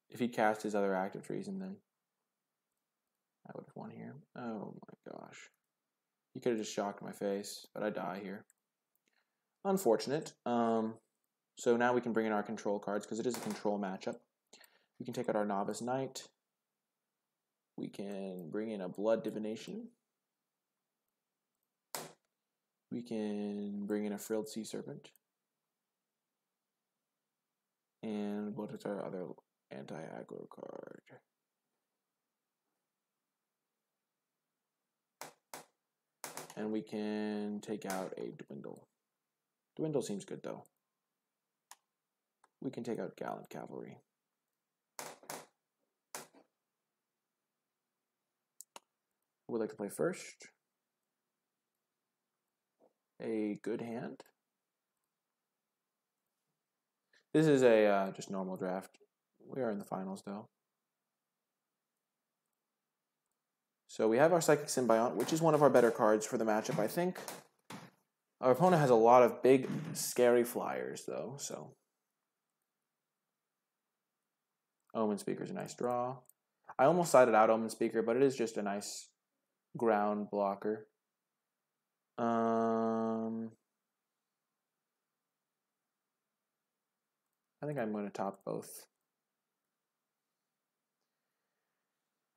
If he cast his other Active Treason, then I would have won here. Oh my gosh. He could have just shocked my face, but I die here. Unfortunate. So now we can bring in our control cards because it is a control matchup. We can take out our Novice Knight. We can bring in a Blood Divination. We can bring in a Frilled Sea Serpent. And what is our other anti-aggro card? And we can take out a Dwindle. Dwindle seems good though. We can take out Gallant Cavalry. Who would like to play first? a good hand. This is a just normal draft. We are in the finals, though. So we have our Psychic Symbiont, which is one of our better cards for the matchup, I think. Our opponent has a lot of big, scary flyers, though, so. Omen Speaker is a nice draw. I almost sided out Omen Speaker, but it is just a nice ground blocker. I think I'm going to top both.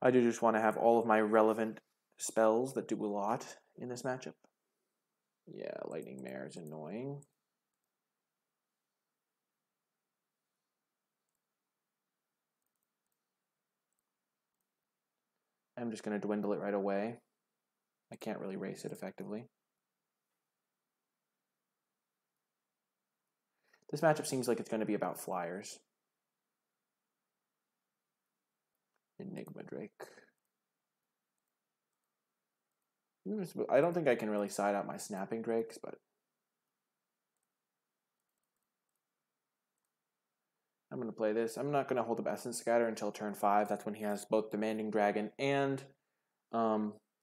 I do just want to have all of my relevant spells that do a lot in this matchup. Yeah, Lightning Mare is annoying. I'm just going to dwindle it right away. I can't really race it effectively. This matchup seems like it's going to be about flyers. Enigma Drake. I don't think I can really side out my Snapping Drakes, but I'm going to play this. I'm not going to hold up Essence Scatter until turn 5. That's when he has both Demanding Dragon and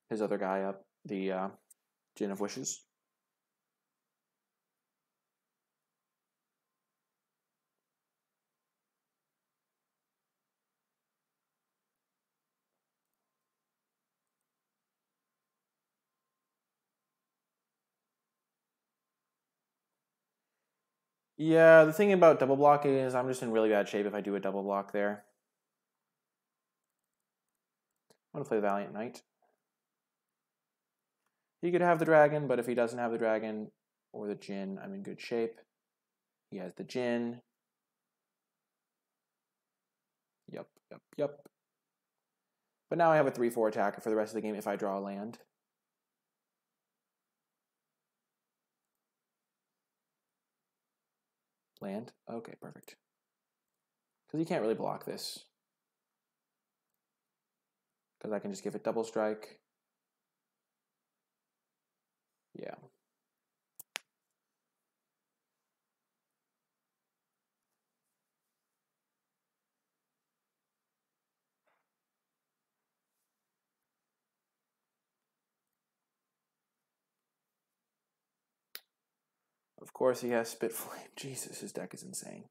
his other guy up, the Gin of Wishes. Yeah, the thing about double blocking is I'm just in really bad shape if I do a double block there. I'm going to play the Valiant Knight. He could have the dragon, but if he doesn't have the dragon or the Djinn, I'm in good shape. He has the Djinn. Yep. But now I have a 3/4 attacker for the rest of the game if I draw a land. Land? Okay, perfect. Because he can't really block this. Because I can just give it double strike. Yeah. Of course he has Spit Flame. Jesus, his deck is insane.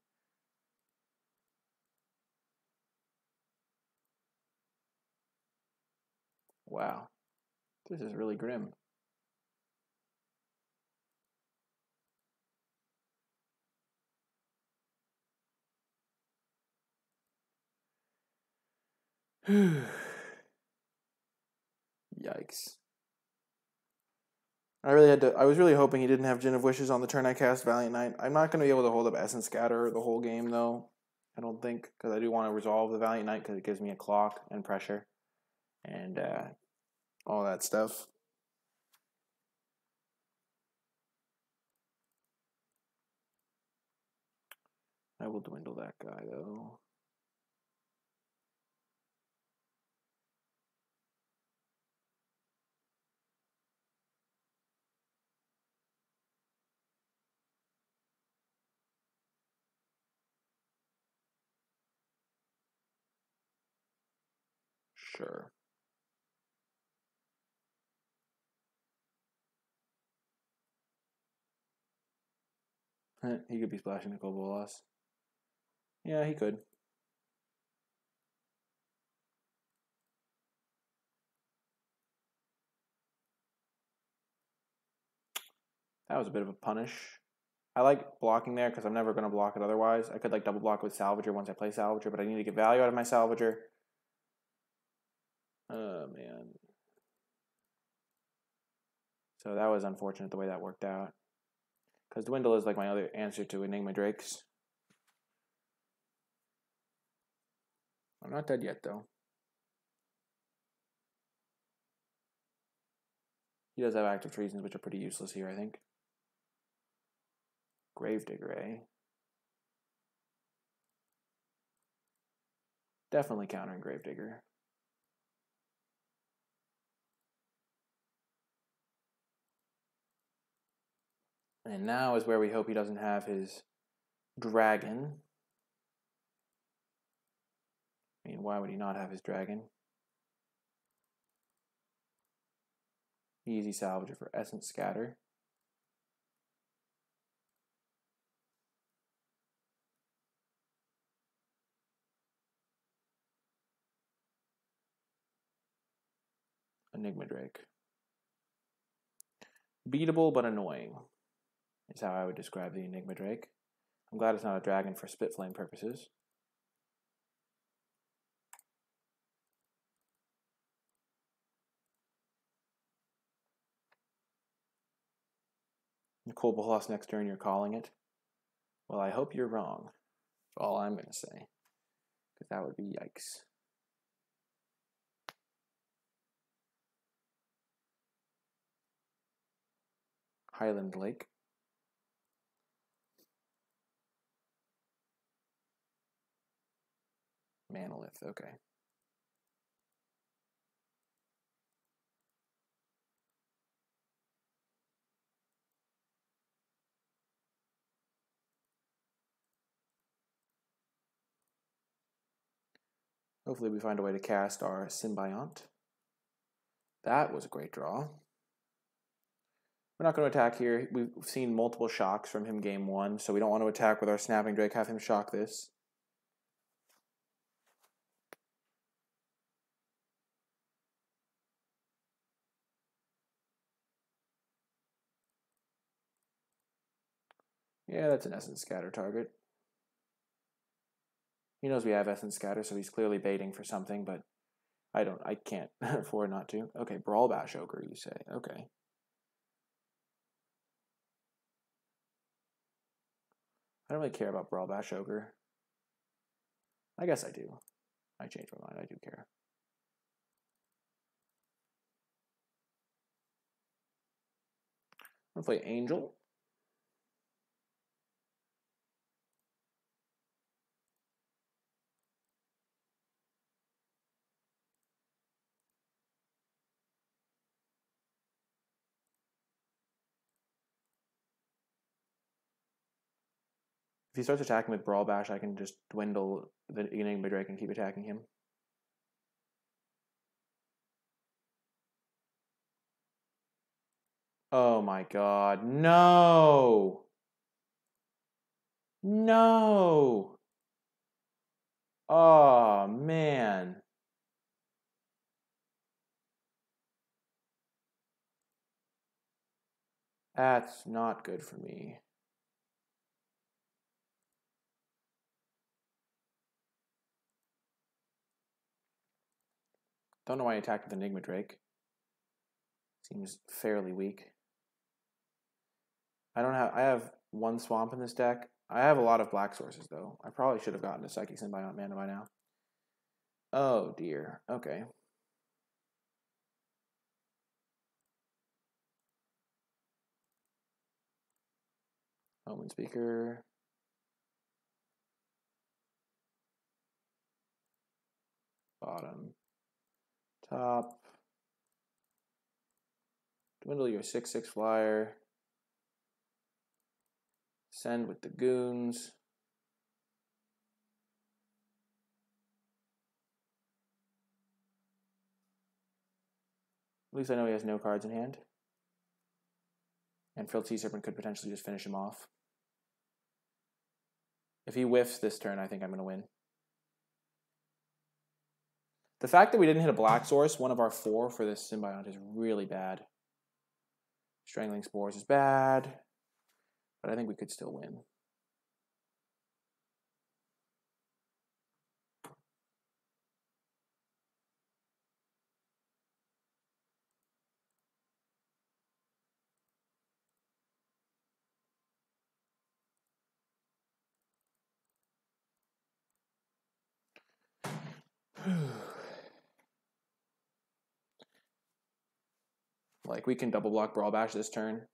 Wow. This is really grim. Yikes. I was really hoping he didn't have Gin of Wishes on the turn I cast Valiant Knight. I'm not going to be able to hold up Essence Scatter the whole game, though. I don't think, because I do want to resolve the Valiant Knight because it gives me a clock and pressure and all that stuff. I will dwindle that guy, though. Sure. He could be splashing NicolaiBolas. Yeah, he could. That was a bit of a punish. I like blocking there because I'm never going to block it otherwise. I could like double block with Salvager once I play Salvager, but I need to get value out of my Salvager. Oh, man. So that was unfortunate the way that worked out. Because Dwindle is like my other answer to Enigma Drakes. I'm not dead yet, though. He does have Active Treasons, which are pretty useless here, I think. Gravedigger, eh? Definitely countering Gravedigger. And now is where we hope he doesn't have his dragon. I mean, why would he not have his dragon? Easy salvager for Essence Scatter. Enigma Drake. Beatable but annoying is how I would describe the Enigma Drake. I'm glad it's not a dragon for Spitflame purposes. NicolaiBolas next turn, you're calling it? Well, I hope you're wrong. That's all I'm going to say. Because that would be yikes. Highland Lake. Manolith, okay. Hopefully we find a way to cast our Symbiont. That was a great draw. We're not going to attack here. We've seen multiple shocks from him game one, so we don't want to attack with our Snapping Drake, have him shock this. Yeah, that's an Essence Scatter target. He knows we have Essence Scatter, so he's clearly baiting for something, but I can't afford not to. Okay, Brawl Bash Ogre, you say. Okay. I don't really care about Brawl Bash Ogre. I guess I do. I changed my mind. I do care. I'm going to play Angel. If he starts attacking with Brawl Bash, I can just dwindle the Enigma Drake and keep attacking him. Oh my god, no! No! Oh man. That's not good for me. Don't know why I attacked with Enigma Drake. Seems fairly weak. I have one swamp in this deck. I have a lot of black sources though. I probably should have gotten a Psychic Symbiont mana by now. Oh dear. Okay. Omen Speaker. Bottom. Top. Dwindle your 6/6 flyer. Send with the goons. At least I know he has no cards in hand. And Frilled Sea Serpent could potentially just finish him off. If he whiffs this turn, I think I'm going to win. The fact that we didn't hit a black source, one of our 4 for this Symbiont, is really bad. Strangling Spores is bad, but I think we could still win. Like, we can double block Brawl Bash this turn.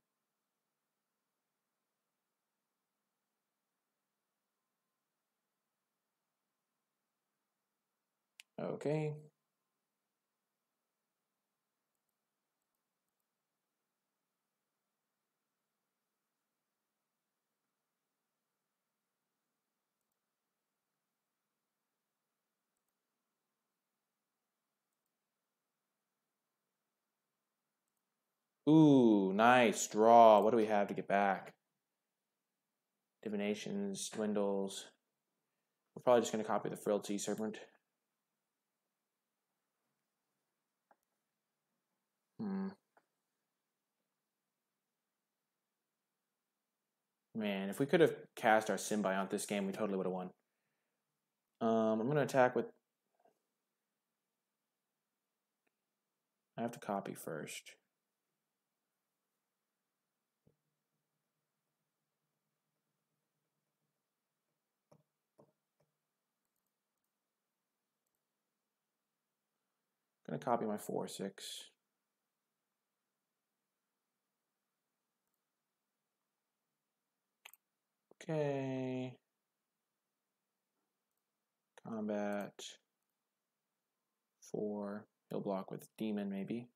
Okay. Ooh, nice draw. What do we have to get back? Divinations, dwindles. We're probably just going to copy the Frilled Sea Serpent. Man, if we could have cast our Symbiont this game, we totally would have won. I'm going to attack with... I have to copy first. I'm going to copy my 4/6. Okay. Combat. 4. He'll block with Demon, maybe.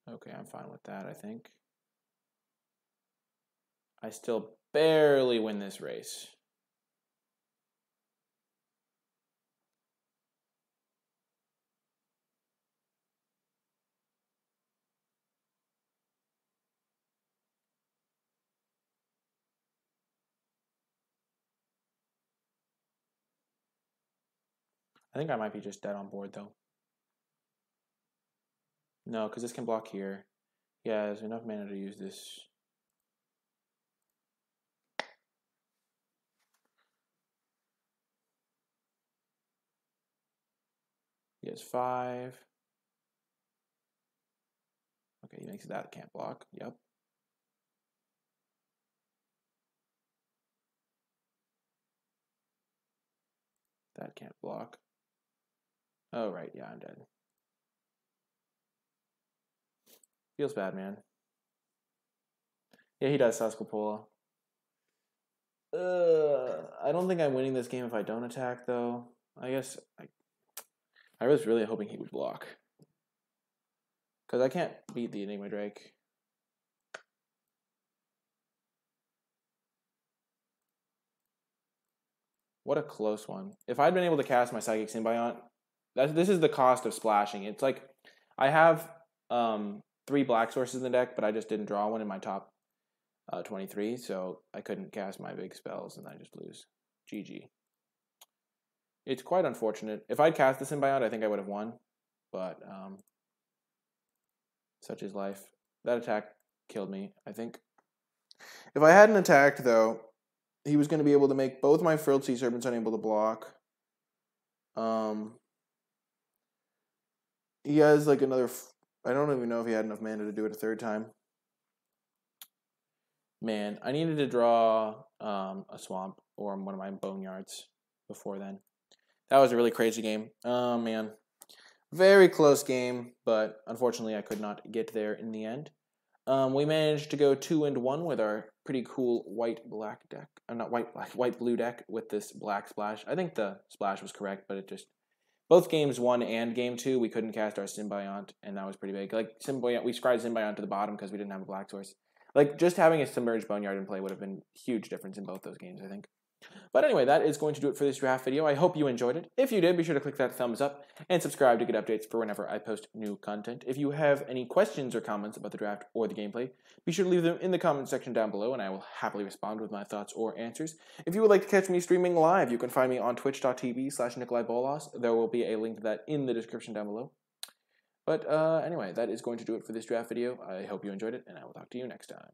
Okay, I'm fine with that, I think. I still barely win this race. I think I might be just dead on board, though. No, because this can block here. Yeah, there's enough mana to use this. He has 5. Okay, he makes that can't block. Yep. That can't block. Oh, right. Yeah, I'm dead. Feels bad, man. Yeah, he does Saskatopola. I don't think I'm winning this game if I don't attack, though. I guess I was really hoping he would block. Because I can't beat the Enigma Drake. What a close one. If I'd been able to cast my Psychic Symbiont, this is the cost of splashing. It's like, I have 3 black sources in the deck, but I just didn't draw one in my top 23, so I couldn't cast my big spells, and I just lose. GG. It's quite unfortunate. If I'd cast the Symbiont, I think I would have won, but such is life. That attack killed me, I think. If I hadn't attacked, though, he was going to be able to make both my Frilled Sea Serpents unable to block. He has like another... I don't even know if he had enough mana to do it a third time. Man, I needed to draw a Swamp or one of my Boneyards before then. That was a really crazy game. Oh, man. Very close game, but unfortunately I could not get there in the end. We managed to go 2-1 with our pretty cool white-black deck. Not white-black, white-blue deck with this black splash. I think the splash was correct, but it just... Both games 1 and game 2, we couldn't cast our Symbiont, and that was pretty big. Like, Symbiont, we scried Symbiont to the bottom because we didn't have a black source. Like, just having a Submerged Boneyard in play would have been a huge difference in both those games, I think. But anyway, that is going to do it for this draft video. I hope you enjoyed it. If you did, be sure to click that thumbs up and subscribe to get updates for whenever I post new content. If you have any questions or comments about the draft or the gameplay, be sure to leave them in the comment section down below, and I will happily respond with my thoughts or answers. If you would like to catch me streaming live, you can find me on twitch.tv/NicolaiBolas. There will be a link to that in the description down below. But anyway, that is going to do it for this draft video. I hope you enjoyed it, and I will talk to you next time.